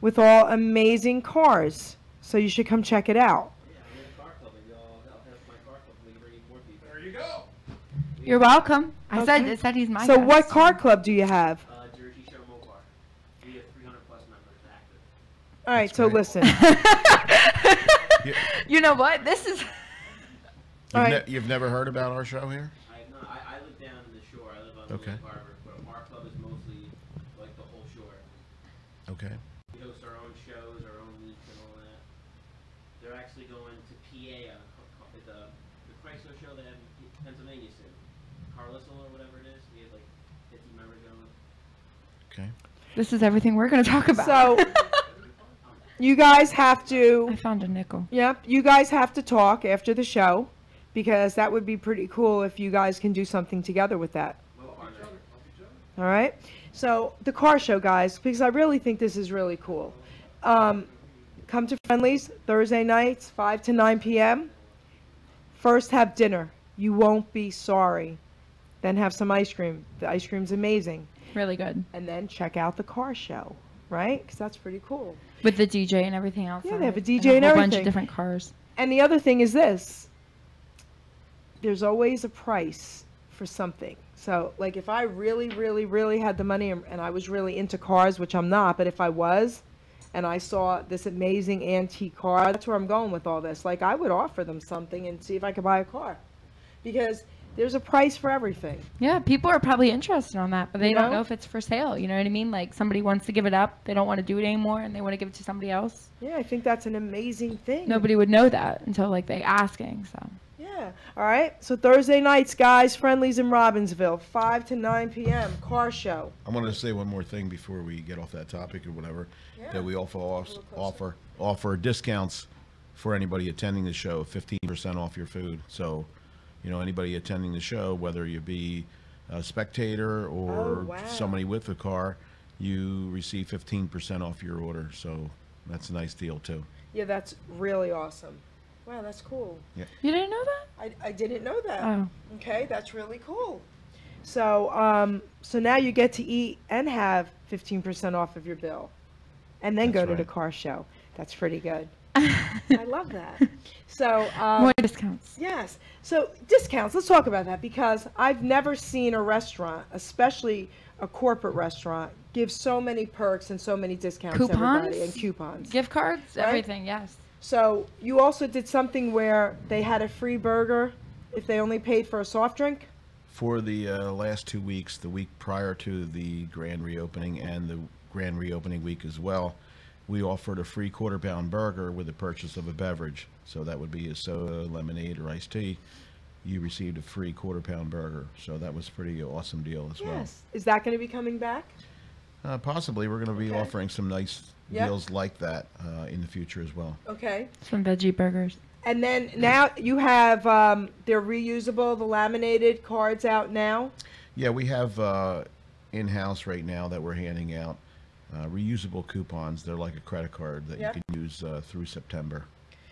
with all amazing cars. So you should come check it out. Yeah, I'm in a car club, maybe I'll have my car club, maybe bring more people. There you go. You're welcome. I Okay. said he's my So guest. what car club do you have? Jersey Show Mopar. We have 300 plus members active. All right, That's so great. listen. You know what? This is... All right. You've never heard about our show here? I have not. I live down in the shore. I live on Okay. Lake Harbor, but our club is mostly like the whole shore. Okay. We host our own shows, our own meets, and all that. They're actually going to PA at the Chrysler show they have in Pennsylvania soon. Carlisle or whatever it is. We have like 50 members going. Okay. This is everything we're going to talk about. So you guys have I to, found a nickel. yep, you guys have to talk after the show because that would be pretty cool if you guys can do something together with that. All right? So the car show, guys, because I really think this is really cool. Come to Friendly's Thursday nights, 5 to 9 p.m. First, have dinner. You won't be sorry. Then have some ice cream. The ice cream's amazing. Really good. And then check out the car show, right? Because that's pretty cool. With the DJ and everything else. Yeah, on they have it, a DJ and a whole bunch everything. of different cars. And the other thing is this. There's always a price for something. So, like, if I really, really, really had the money and I was really into cars, which I'm not, but if I was, and I saw this amazing antique car, that's where I'm going with all this. Like, I would offer them something and see if I could buy a car. Because there's a price for everything. Yeah, people are probably interested on that, but they You don't know? know if it's for sale. You know what I mean? Like somebody wants to give it up, they don't want to do it anymore, and they want to give it to somebody else. Yeah, I think that's an amazing thing. Nobody would know that until like they asking. So Yeah. All right. So Thursday nights, guys, Friendly's in Robbinsville, 5 to 9 p.m. Car show. I wanted to say one more thing before we get off that topic or whatever. Yeah. That we also offer discounts for anybody attending the show, 15% off your food. So, you know, anybody attending the show, whether you be a spectator or Oh, wow. somebody with a car, you receive 15% off your order. So that's a nice deal too. Yeah, that's really awesome. Wow, that's cool. you didn't know that? I didn't know that. Oh, Okay, that's really cool. So, so now you get to eat and have 15% off of your bill, and then That's go to the right. car show. That's pretty good. I love that. So, more discounts. yes. So discounts. Let's talk about that because I've never seen a restaurant, especially a corporate restaurant, give so many perks and so many discounts to everybody Coupons? and coupons. Gift cards, Right? everything. Yes. So you also did something where they had a free burger if they only paid for a soft drink? For the last 2 weeks, the week prior to the grand reopening and the grand reopening week as well, we offered a free quarter-pound burger with the purchase of a beverage. So that would be a soda, lemonade, or iced tea. You received a free quarter-pound burger. So that was a pretty awesome deal as well. Yes. Is that going to be coming back? Possibly, we're going to be Okay. offering some nice Yep. deals like that in the future as well. Okay. Some veggie burgers. And then now you have, they're reusable, the laminated cards out now. Yeah, we have in-house right now that we're handing out reusable coupons. They're like a credit card that Yep. you can use through September.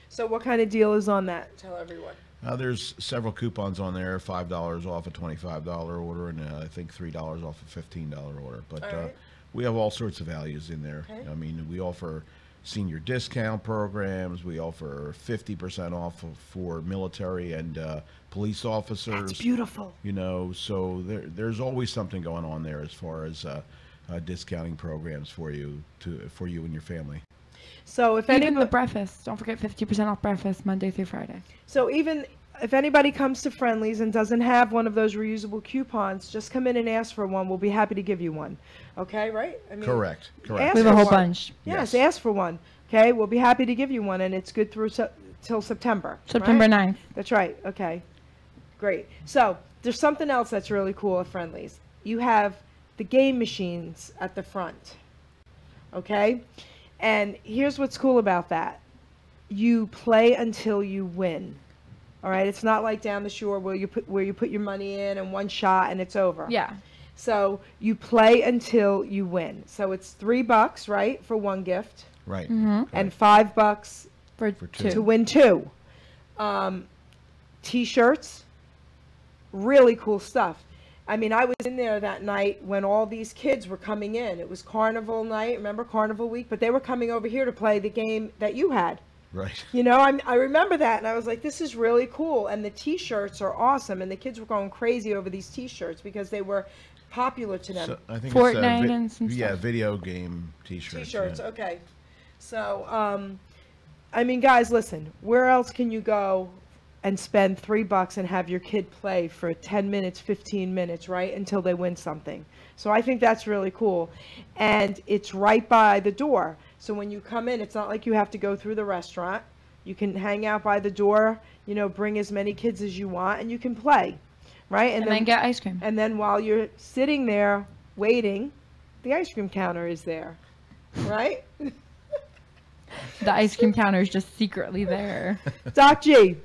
So what kind of deal is on that? Tell everyone. There's several coupons on there, $5 off a $25 order, and I think $3 off a $15 order. But All right. we have all sorts of values in there. Okay. I mean, we offer senior discount programs. We offer 50% off for military and police officers. That's beautiful. You know, so there's always something going on there as far as discounting programs for you and your family. So if Even any, with breakfast. Don't forget 50% off breakfast Monday through Friday. so even if anybody comes to Friendly's and doesn't have one of those reusable coupons, just come in and ask for one. We'll be happy to give you one. Okay, right? I mean, Correct. ask Correct. We have a for whole one. bunch. Yes, Yes. ask for one. Okay, we'll be happy to give you one, and it's good through till September. September right? 9th. That's right. Okay, great. So there's something else that's really cool at Friendly's. You have the game machines at the front. Okay? And here's what's cool about that. You play until you win. All right? It's not like down the shore where you put your money in and one shot and it's over. Yeah. So you play until you win. So it's $3, right, for one gift. Right. Mm-hmm. And $5 For two. to win 2. T-shirts, really cool stuff. I mean, I was in there that night when all these kids were coming in. It was Carnival night, remember Carnival week? But they were coming over here to play the game that you had. Right. You know, I remember that, and I was like, this is really cool. And the T-shirts are awesome, and the kids were going crazy over these T-shirts because they were popular to them. So I think Fortnite it's, and some yeah, stuff. video game T-shirts. T-shirts, yeah. okay. So, I mean, guys, listen, where else can you go and spend $3 and have your kid play for 10 minutes, 15 minutes, right, until they win something? So I think that's really cool. And it's right by the door. So when you come in, it's not like you have to go through the restaurant. You can hang out by the door, you know, bring as many kids as you want, and you can play, right? And then get ice cream. And then while you're sitting there waiting, the ice cream counter is there, right? The ice cream counter is just secretly there. Doc G,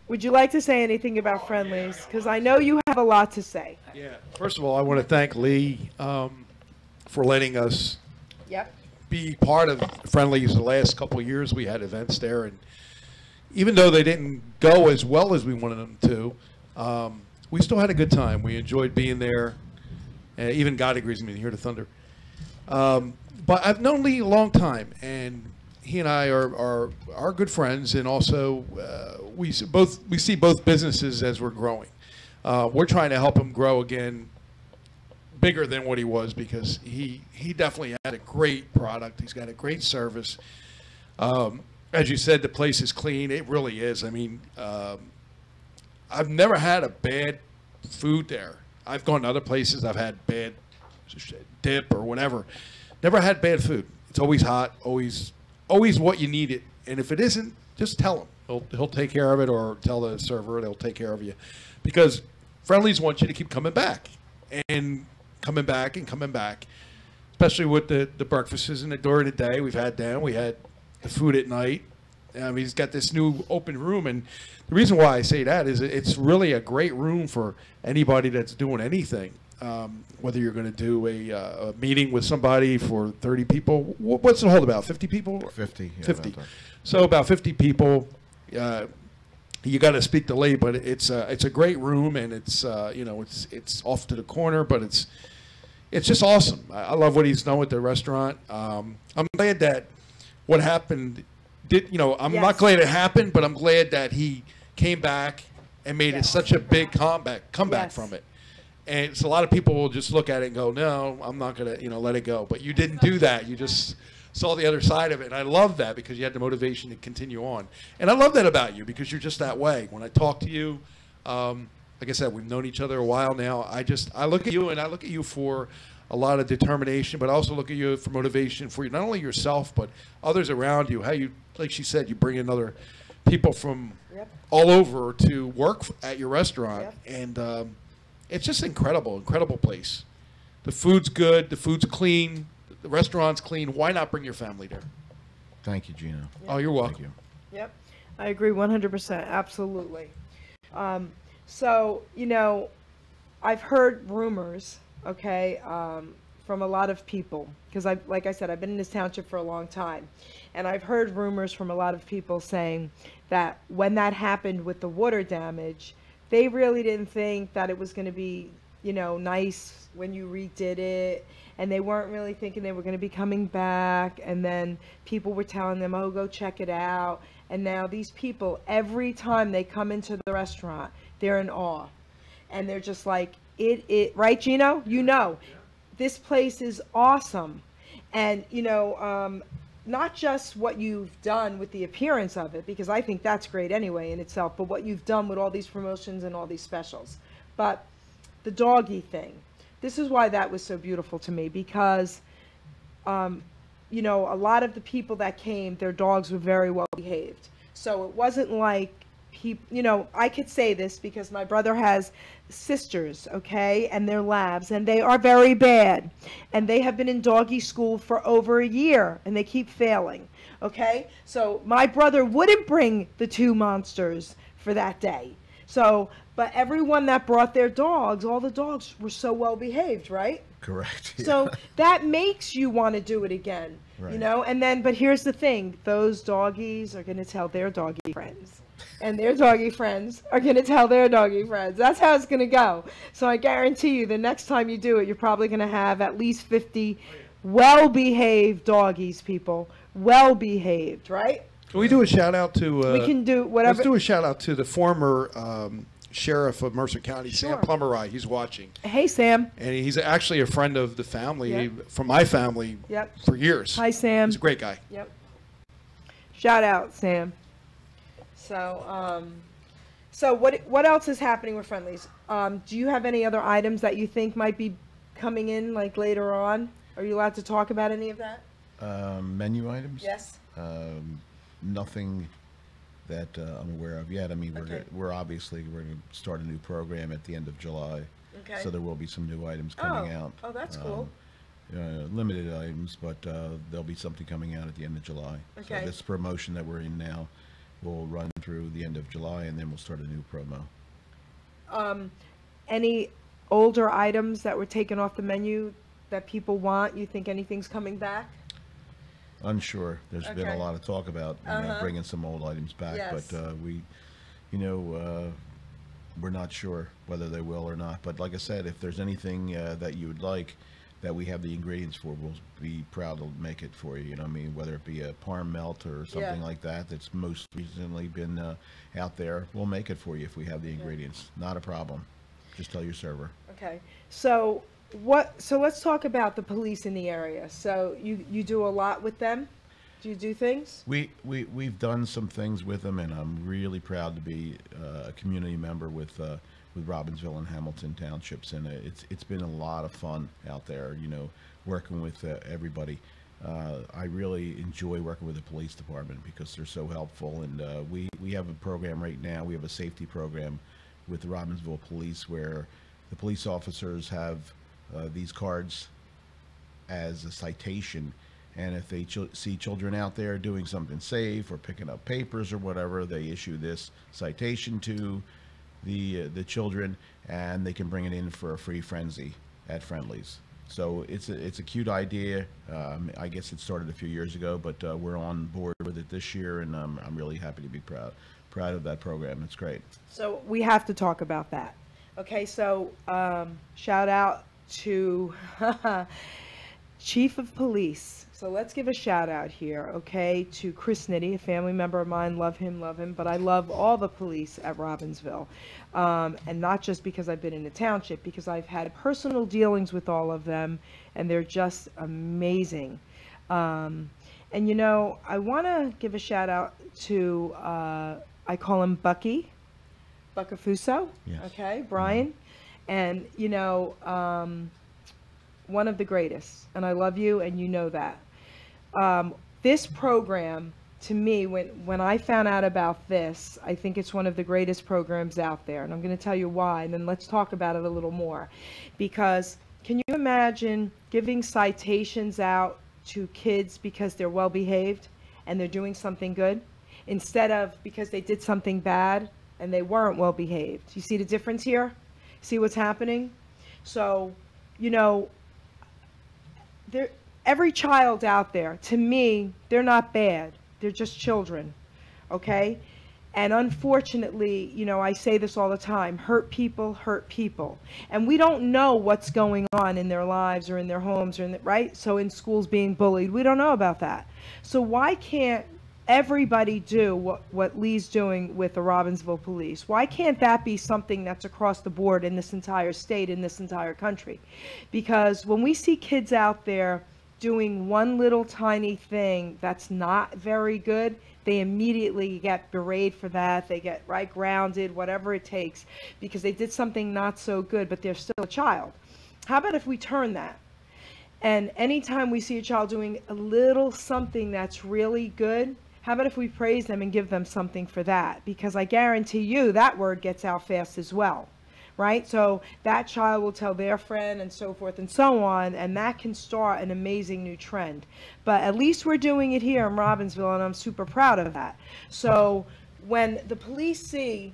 would you like to say anything about Friendlies? Because I know you have a lot to say. Yeah. First of all, I want to thank Lee for letting us Yep. be part of Friendlies the last couple of years. We had events there, and even though they didn't go as well as we wanted them to, we still had a good time. We enjoyed being there. Even God agrees with me to hear the thunder. But I've known Lee a long time, and he and I are good friends, and also we see both businesses as we're growing. We're trying to help him grow again, bigger than what he was, because he definitely had a great product. He's got a great service. As you said, the place is clean. It really is. I mean, I've never had a bad food there. I've gone to other places. I've had bad dip or whatever. Never had bad food. It's always hot, always what you need it. And if it isn't, just tell him. He'll take care of it, or tell the server, they'll take care of you. Because Friendlies want you to keep coming back and coming back and coming back, especially with the breakfasts and during the day. We've had them. We had the food at night. He's got this new open room, and the reason why I say that is it's really a great room for anybody that's doing anything. Whether you're going to do a meeting with somebody for 30 people, what's it hold about? 50 people? 50. Yeah, 50. So about 50 people. You got to speak to Lee, but it's a great room, and it's it's off to the corner, but it's just awesome. I love what he's done with the restaurant. I'm glad that what happened I'm Yes. not glad it happened, but I'm glad that he came back and made it such a big comeback Yes. from it. And it's a lot of people will just look at it and go, no, I'm not going to, let it go. But you didn't do that. You just saw the other side of it. And I love that, because you had the motivation to continue on. And I love that about you, because you're just that way. When I talk to you, like I said, we've known each other a while now. I look at you, and I look at you for a lot of determination, but I also look at you for motivation for you, not only yourself, but others around you. How you, like she said, you bring in other people from all over to work at your restaurant. And it's just incredible place. The food's good. The food's clean. The restaurant's clean. Why not bring your family there? Thank you, Gino. Oh, you're welcome. Thank you. Yep. I agree 100%. Absolutely. So, I've heard rumors, okay, from a lot of people, because like I said, I've been in this township for a long time, and I've heard rumors from a lot of people saying that when that happened with the water damage, they really didn't think that it was going to be, nice when you redid it, and they weren't really thinking they were going to be coming back, and then people were telling them, oh, go check it out, and now these people, every time they come into the restaurant, they're in awe, and they're just like, right, Gino? This place is awesome, and, not just what you've done with the appearance of it, because I think that's great anyway in itself, but what you've done with all these promotions and all these specials. But the doggy thing, this is why that was so beautiful to me, because, a lot of the people that came, their dogs were very well behaved. So it wasn't like you know, I could say this because my brother has sisters, okay, and they're labs, and they are very bad, and they have been in doggy school for over a year, and they keep failing, okay? So my brother wouldn't bring the two monsters for that day. So, but everyone that brought their dogs, all the dogs were so well behaved, right? Correct. Yeah. So that makes you want to do it again, Right. you know? And then, but here's the thing, those doggies are going to tell their doggy friends. And their doggy friends are going to tell their doggy friends. That's how it's going to go. So I guarantee you the next time you do it, you're probably going to have at least 50 well-behaved doggies, people. Well-behaved, right? Can we do a shout out to? We can do whatever. Let's do a shout out to the former sheriff of Mercer County, Sure. Sam Plummerai. He's watching, Hey, Sam. and he's actually a friend of the family, Yep. from my family, Yep. for years. Hi, Sam. He's a great guy. Yep. Shout out, Sam. So, so what else is happening with Friendlies? Do you have any other items that you think might be coming in like later on? Are you allowed to talk about any of that? Menu items? Yes. Nothing that I'm aware of yet. I mean, Okay. we're obviously we're going to start a new program at the end of July, Okay. so there will be some new items coming out. Oh, that's cool. Limited items, but there'll be something coming out at the end of July. Okay. So this promotion that we're in now will run through the end of July, and then we'll start a new promo. Any older items that were taken off the menu that people want? You think anything's coming back? Unsure. There's been Okay. a lot of talk about bringing some old items back, Yes. but we're not sure whether they will or not. But like I said, if there's anything that you would like that we have the ingredients for, we'll be proud to make it for you. You know what I mean? Whether it be a parm melt or something like that that's most recently been out there, we'll make it for you if we have the ingredients. Not a problem. Just tell your server. Okay. So let's talk about the police in the area. So you do a lot with them? Do you do things? We've done some things with them, and I'm really proud to be a community member with Robbinsville and Hamilton townships, and it's been a lot of fun out there, you know, working with everybody. I really enjoy working with the police department because they're so helpful, and we have a program right now. We have a safety program with the Robbinsville Police where the police officers have these cards as a citation, and if they see children out there doing something safe or picking up papers or whatever, they issue this citation to the children, and they can bring it in for a free frenzy at Friendlies. So it's a cute idea. I guess it started a few years ago, but we're on board with it this year, and I'm really happy to be proud of that program. It's great. So we have to talk about that. Okay, so shout out to Chief of Police. So let's give a shout out here, okay, to Chris Nitty, a family member of mine. Love him, but I love all the police at Robbinsville. And not just because I've been in the township, because I've had personal dealings with all of them, and they're just amazing. And you know, I want to give a shout out to, I call him Bucky, Buccafuso, Yes. okay, Brian. And, you know, one of the greatest, and I love you, and you know that. This program, to me, when I found out about this, I think it's one of the greatest programs out there, and I'm going to tell you why, and then let's talk about it a little more. Because can you imagine giving citations out to kids because they're well behaved and they're doing something good, instead of because they did something bad and they weren't well behaved? You see the difference here? See what's happening? So, you know, every child out there, to me, they're not bad. They're just children, okay? And unfortunately, you know, I say this all the time, hurt people. And we don't know what's going on in their lives or in their homes, or right? So in schools being bullied, we don't know about that. So why can't everybody do what Lee's doing with the Robbinsville Police? Why can't that be something that's across the board in this entire state, in this entire country? Because when we see kids out there doing one little tiny thing that's not very good, they immediately get berated for that. They get grounded, whatever it takes, because they did something not so good, but they're still a child. How about if we turn that? And anytime we see a child doing a little something that's really good, How about if we praise them and give them something for that? Because I guarantee you that word gets out fast as well, right? So that child will tell their friend and so forth and so on, and that can start an amazing new trend. But at least we're doing it here in Robbinsville, and I'm super proud of that. So when the police see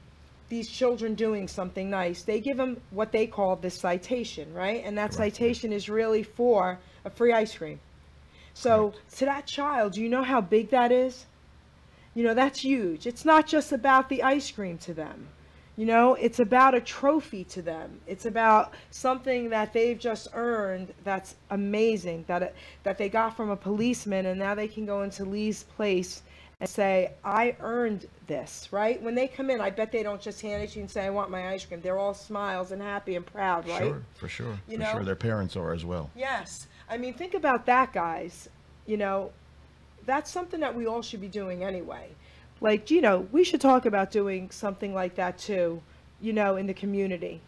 these children doing something nice, they give them what they call this citation, right? And that citation is really for a free ice cream. So to that child, do you know how big that is? You know, that's huge. It's not just about the ice cream to them. You know, it's about a trophy to them. It's about something that they've just earned that's amazing, that they got from a policeman, and now they can go into Lee's place and say, I earned this, right? When they come in, I bet they don't just hand it to you and say, I want my ice cream. They're all smiles and happy and proud, right? Sure, for sure. You for know? sure. Their parents are as well. Yes. I mean, think about that, guys. You know, that's something that we all should be doing anyway. Like, you know, we should talk about doing something like that too, you know, in the community.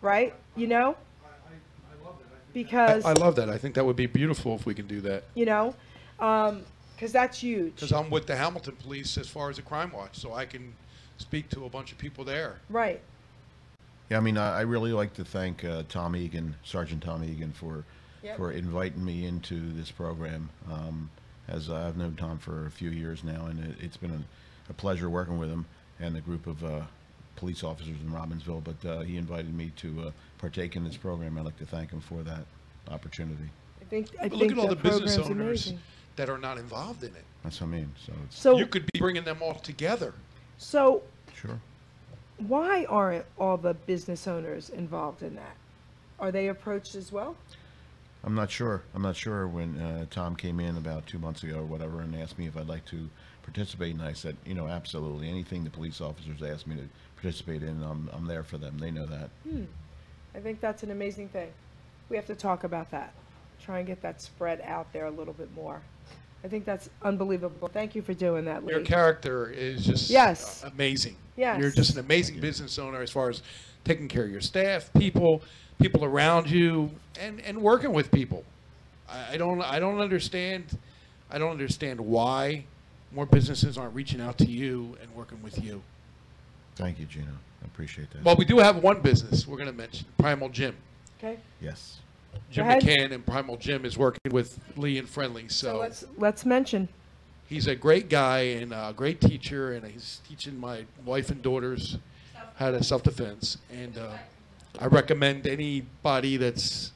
Right? You know? I love that. Because I love that. I think that would be beautiful if we can do that. You know? Because that's huge. Because I'm with the Hamilton Police as far as the Crime Watch, so I can speak to a bunch of people there. Right. Yeah, I mean, I really like to thank Tom Egan, Sergeant Tom Egan, for inviting me into this program. As I've known Tom for a few years now, and it's been a pleasure working with him and the group of police officers in Robbinsville. But he invited me to partake in this program. I'd like to thank him for that opportunity. I Look think at all the business program's owners amazing. that are not involved in it. That's what I mean. So you could be bringing them all together. So sure. Why aren't all the business owners involved in that? Are they approached as well? I'm not sure. I'm not sure. When Tom came in about 2 months ago or whatever and asked me if I'd like to participate, and I said, you know, absolutely. Anything the police officers ask me to participate in, I'm there for them. They know that. I think that's an amazing thing. We have to talk about that. Try and get that spread out there a little bit more. I think that's unbelievable. Thank you for doing that, Lee. Your character is just amazing. Yes. You're just an amazing business owner as far as taking care of your staff, people around you, and working with people. I don't understand why more businesses aren't reaching out to you and working with you. Thank you, Gino. I appreciate that. Well, we do have one business we're going to mention, Primal Gym. Okay. Yes. Jim McCann and Primal Gym is working with Lee and Friendly. So let's mention. He's a great guy and a great teacher, and he's teaching my wife and daughters how to self-defense. And I recommend anybody that's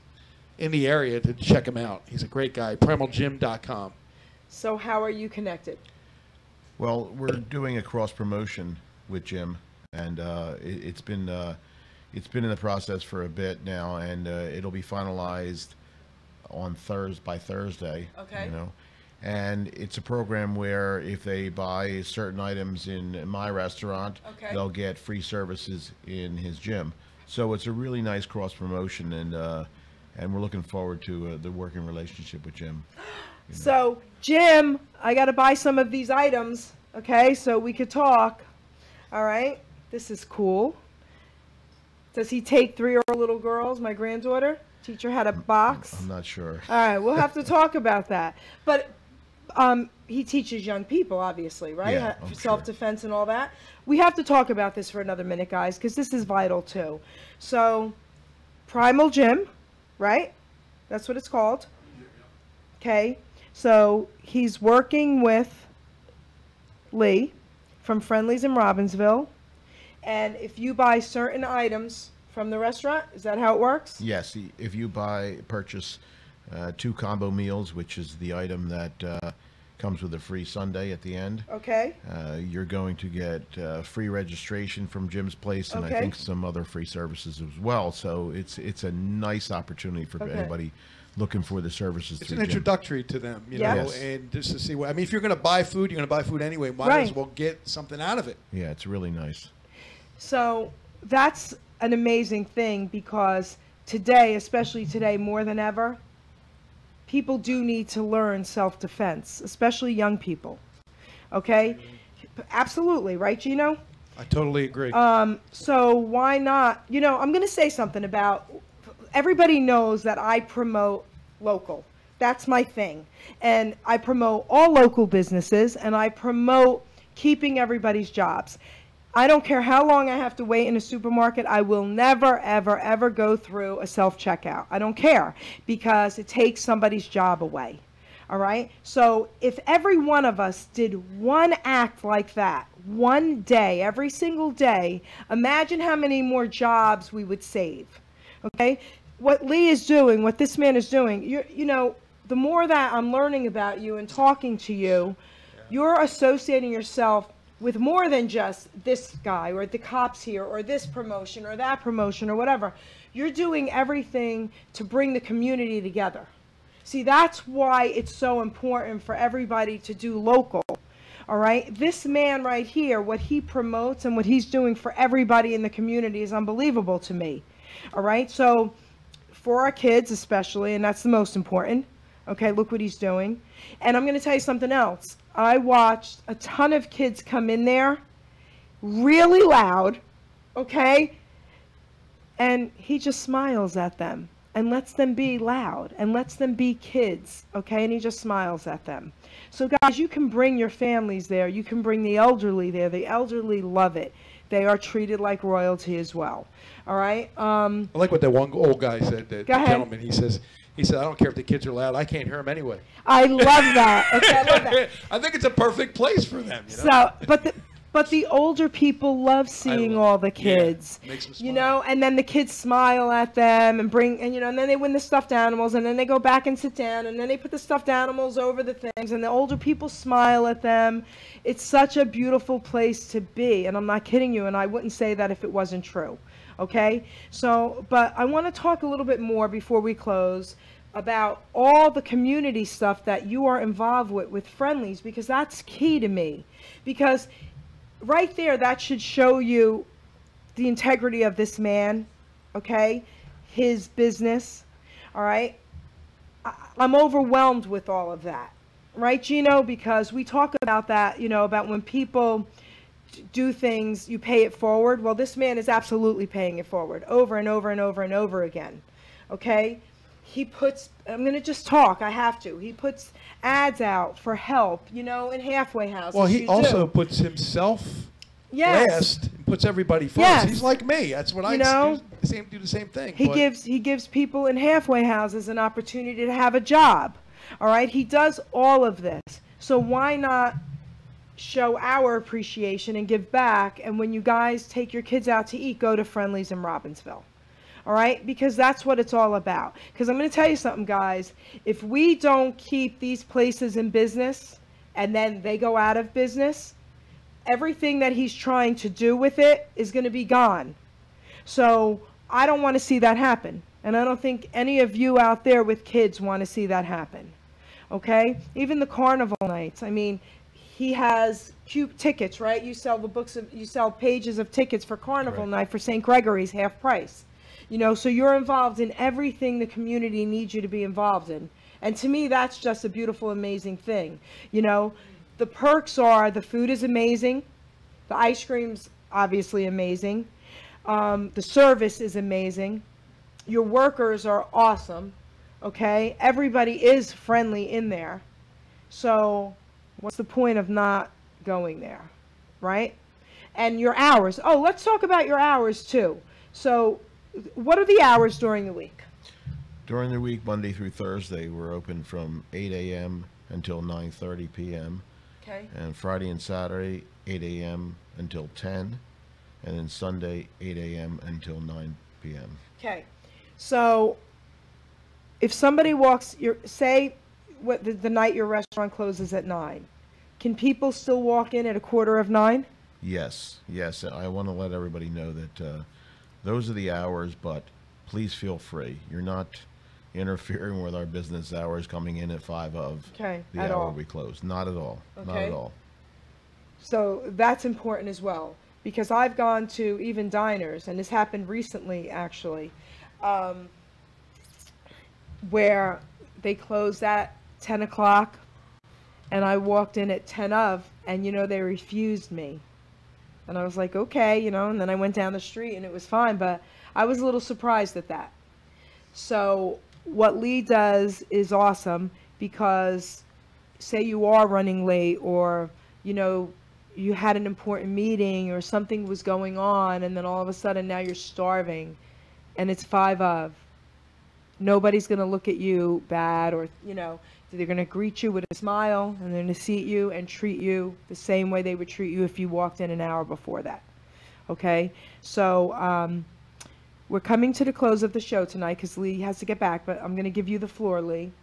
in the area to check him out. He's a great guy. PrimalGym.com. So how are you connected? Well, we're doing a cross promotion with Jim, and it's been in the process for a bit now, and it'll be finalized on by Thursday. Okay. You know, and it's a program where if they buy certain items in my restaurant, they'll get free services in his gym. So it's a really nice cross promotion, and we're looking forward to the working relationship with Jim. You know. So Jim, I got to buy some of these items, okay? So we could talk. All right. This is cool. Does he take 3 or 4 little girls, my granddaughter? Teach her how to box? I'm not sure. All right, we'll have to talk about that. But he teaches young people, obviously, right? Yeah, For self-defense and all that. We have to talk about this for another minute, guys, because this is vital, too. So, Primal Gym, right? That's what it's called. Okay. So, he's working with Lee from Friendly's in Robbinsville. And if you buy certain items from the restaurant, is that how it works? Yes. If you purchase 2 combo meals, which is the item that comes with a free sundae at the end. Okay. You're going to get free registration from Jim's place, and I think some other free services as well. So it's a nice opportunity for anybody looking for the services. It's an introductory to them, you know, and just to see what, I mean, if you're going to buy food, you're going to buy food anyway. Might as well get something out of it. Yeah, it's really nice. So that's an amazing thing, because today, especially today more than ever, people do need to learn self-defense, especially young people. Okay? Absolutely, right, Gino? I totally agree. So why not? You know, I'm going to say something about, everybody knows that I promote local. That's my thing. And I promote all local businesses, and I promote keeping everybody's jobs. I don't care how long I have to wait in a supermarket. I will never, ever, ever go through a self-checkout. I don't care, because it takes somebody's job away. All right? So if every one of us did one act like that, one day, every single day, imagine how many more jobs we would save. Okay? What Lee is doing, what this man is doing, you know, the more that I'm learning about you and talking to you, you're associating yourself with more than just this guy or the cops here or this promotion or that promotion or whatever. You're doing everything to bring the community together. See, that's why it's so important for everybody to do local. All right? This man right here, what he promotes and what he's doing for everybody in the community is unbelievable to me. All right? So for our kids especially, and that's the most important. Okay, look what he's doing. And I'm going to tell you something else. I watched a ton of kids come in there really loud, okay? And he just smiles at them and lets them be loud and lets them be kids, okay? And he just smiles at them. So guys, you can bring your families there. You can bring the elderly there. The elderly love it. They are treated like royalty as well. All right? I like what that one old guy said, the Go ahead. gentleman. He said, I don't care if the kids are loud. I can't hear them anyway. I love that. Okay, I love that. I think it's a perfect place for them. You know? So, but the older people love seeing all the kids. Yeah, makes them smile. You know, and then the kids smile at them and and then they win the stuffed animals, and then they go back and sit down, and then they put the stuffed animals over the things, and the older people smile at them. It's such a beautiful place to be, and I'm not kidding you, and I wouldn't say that if it wasn't true. Okay? So, but I want to talk a little bit more before we close about all the community stuff that you are involved with Friendlies, because that's key to me. Because right there, that should show you the integrity of this man, okay? His business, all right? I'm overwhelmed with all of that, right, Gino? Because we talk about that, you know, about when people do things, you pay it forward. Well, this man is absolutely paying it forward over and over and over and over again, okay? He puts, I'm going to just talk, I have to. He puts ads out for help, you know, in halfway houses. Well, he also puts himself last and puts everybody first. Yes. He's like me. That's what I do the same thing. He gives people in halfway houses an opportunity to have a job. All right? He does all of this. So why not show our appreciation and give back? And when you guys take your kids out to eat, go to Friendlies in Robbinsville. All right? Because that's what it's all about. Because I'm going to tell you something, guys. If we don't keep these places in business and then they go out of business, everything that he's trying to do with it is going to be gone. So I don't want to see that happen. And I don't think any of you out there with kids want to see that happen. Okay? Even the carnival nights. I mean, he has cute tickets, right? You sell you sell pages of tickets for carnival night for St. Gregory's, half price. You know, so you're involved in everything the community needs you to be involved in. And to me, that's just a beautiful, amazing thing. You know, the perks are the food is amazing. The ice cream's obviously amazing. The service is amazing. Your workers are awesome. Okay? Everybody is friendly in there. So what's the point of not going there? Right? And your hours. Oh, let's talk about your hours too. So what are the hours during the week? During the week, Monday through Thursday, we're open from 8 a.m. until 9:30 p.m. Okay. And Friday and Saturday, 8 a.m. until 10. And then Sunday, 8 a.m. until 9 p.m. Okay. So if somebody walks, say the night your restaurant closes at 9, can people still walk in at 8:45? Yes. Yes. I want to let everybody know that those are the hours, but please feel free. You're not interfering with our business hours coming in at 5 of the hour we close. Not at all. Okay. Not at all. So that's important as well, because I've gone to even diners, and this happened recently actually, where they closed at 10 o'clock and I walked in at 10 of, and you know, they refused me. And I was like, okay, you know, and then I went down the street and it was fine, but I was a little surprised at that. So what Lee does is awesome because say you are running late or, you know, you had an important meeting or something was going on and then all of a sudden now you're starving and it's 5 of. Nobody's going to look at you bad or, you know, they're going to greet you with a smile and they're going to seat you and treat you the same way they would treat you if you walked in an hour before that. Okay? So, we're coming to the close of the show tonight because Lee has to get back, but I'm going to give you the floor, Lee.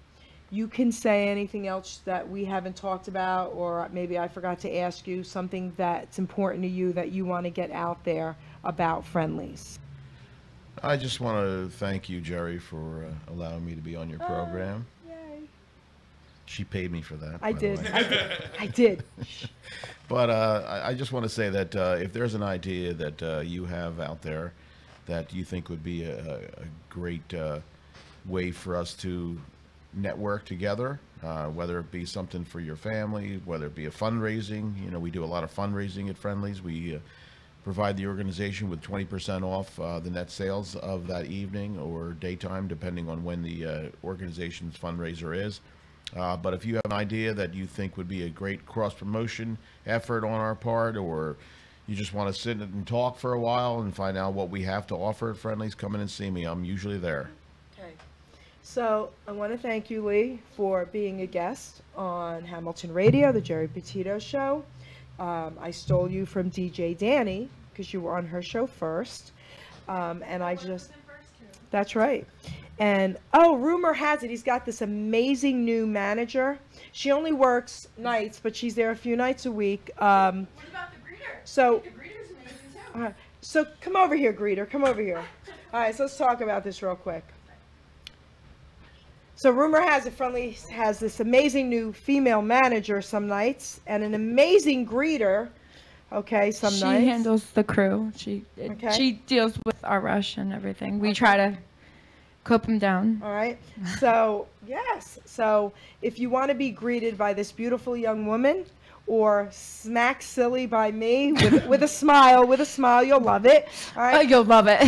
You can say anything else that we haven't talked about, or maybe I forgot to ask you something that's important to you that you want to get out there about Friendlies. I just want to thank you, Geri, for allowing me to be on your program. Yay. She paid me for that. I by the did. way. I did. But I just want to say that if there's an idea that you have out there that you think would be a great way for us to network together, whether it be something for your family, whether it be a fundraising. You know, we do a lot of fundraising at Friendlies. We provide the organization with 20% off the net sales of that evening or daytime, depending on when the organization's fundraiser is. But if you have an idea that you think would be a great cross-promotion effort on our part, or you just want to sit and talk for a while and find out what we have to offer at Friendlies, come in and see me. I'm usually there. Okay. So I want to thank you, Lee, for being a guest on Hamilton Radio, the Geri Petito Show. I stole you from DJ Danny because you were on her show first. And I just... That's right. And, oh, rumor has it he's got this amazing new manager. She only works nights, but she's there a few nights a week. What about the greeter? So, The greeter's amazing too. so come over here, greeter. Come over here. All right, so let's talk about this real quick. So rumor has it Friendly has this amazing new female manager some nights and an amazing greeter. Okay, some nights. She handles the crew. She deals with our rush and everything. We try to cope them down. All right. So, yes. So, if you want to be greeted by this beautiful young woman or smack silly by me with a smile, you'll love it. All right. Oh, you'll love it.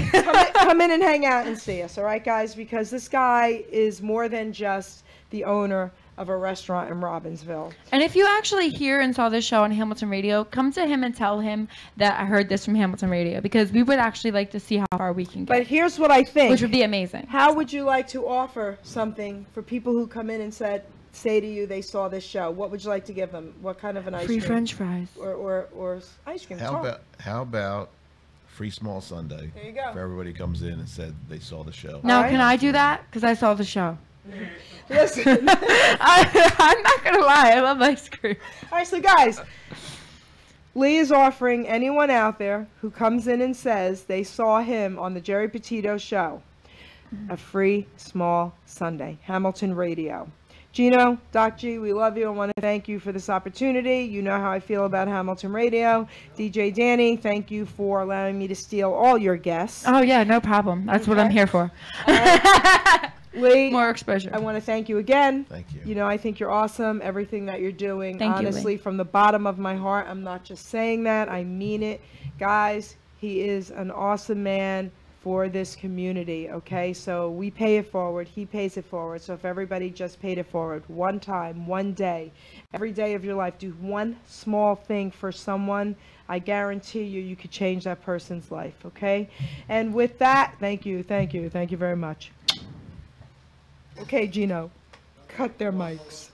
come in and hang out and see us. All right, guys, because this guy is more than just the owner of a restaurant in Robbinsville. And if you actually hear and saw this show on Hamilton Radio, come to him and tell him that I heard this from Hamilton Radio, because we would actually like to see how far we can get. But here's what I think. Which would be amazing. How would you like to offer something for people who come in and say to you they saw this show? What would you like to give them? What kind of an ice cream? Free French fries. Or ice cream. How about free small sundae? There you go. If everybody comes in and said they saw the show. Now, can I do that? Because I saw the show. Listen. I'm not going to lie. I love ice cream. All right, so guys, Lee is offering anyone out there who comes in and says they saw him on the Geri Petito Show a free small sundae. Hamilton Radio. Gino, Doc G, we love you. I want to thank you for this opportunity. You know how I feel about Hamilton Radio. DJ Danny, thank you for allowing me to steal all your guests. Oh, yeah, no problem. That's what I'm here for. Lee, more exposure. I want to thank you again. Thank you. You know, I think you're awesome. Everything that you're doing, Thank you, honestly, Lee. from the bottom of my heart, I'm not just saying that. I mean it. Guys, he is an awesome man for this community, okay? So we pay it forward. He pays it forward. So if everybody just paid it forward one time, one day, every day of your life, do one small thing for someone, I guarantee you could change that person's life, okay? And with that, thank you very much. Okay, Gino, cut their mics.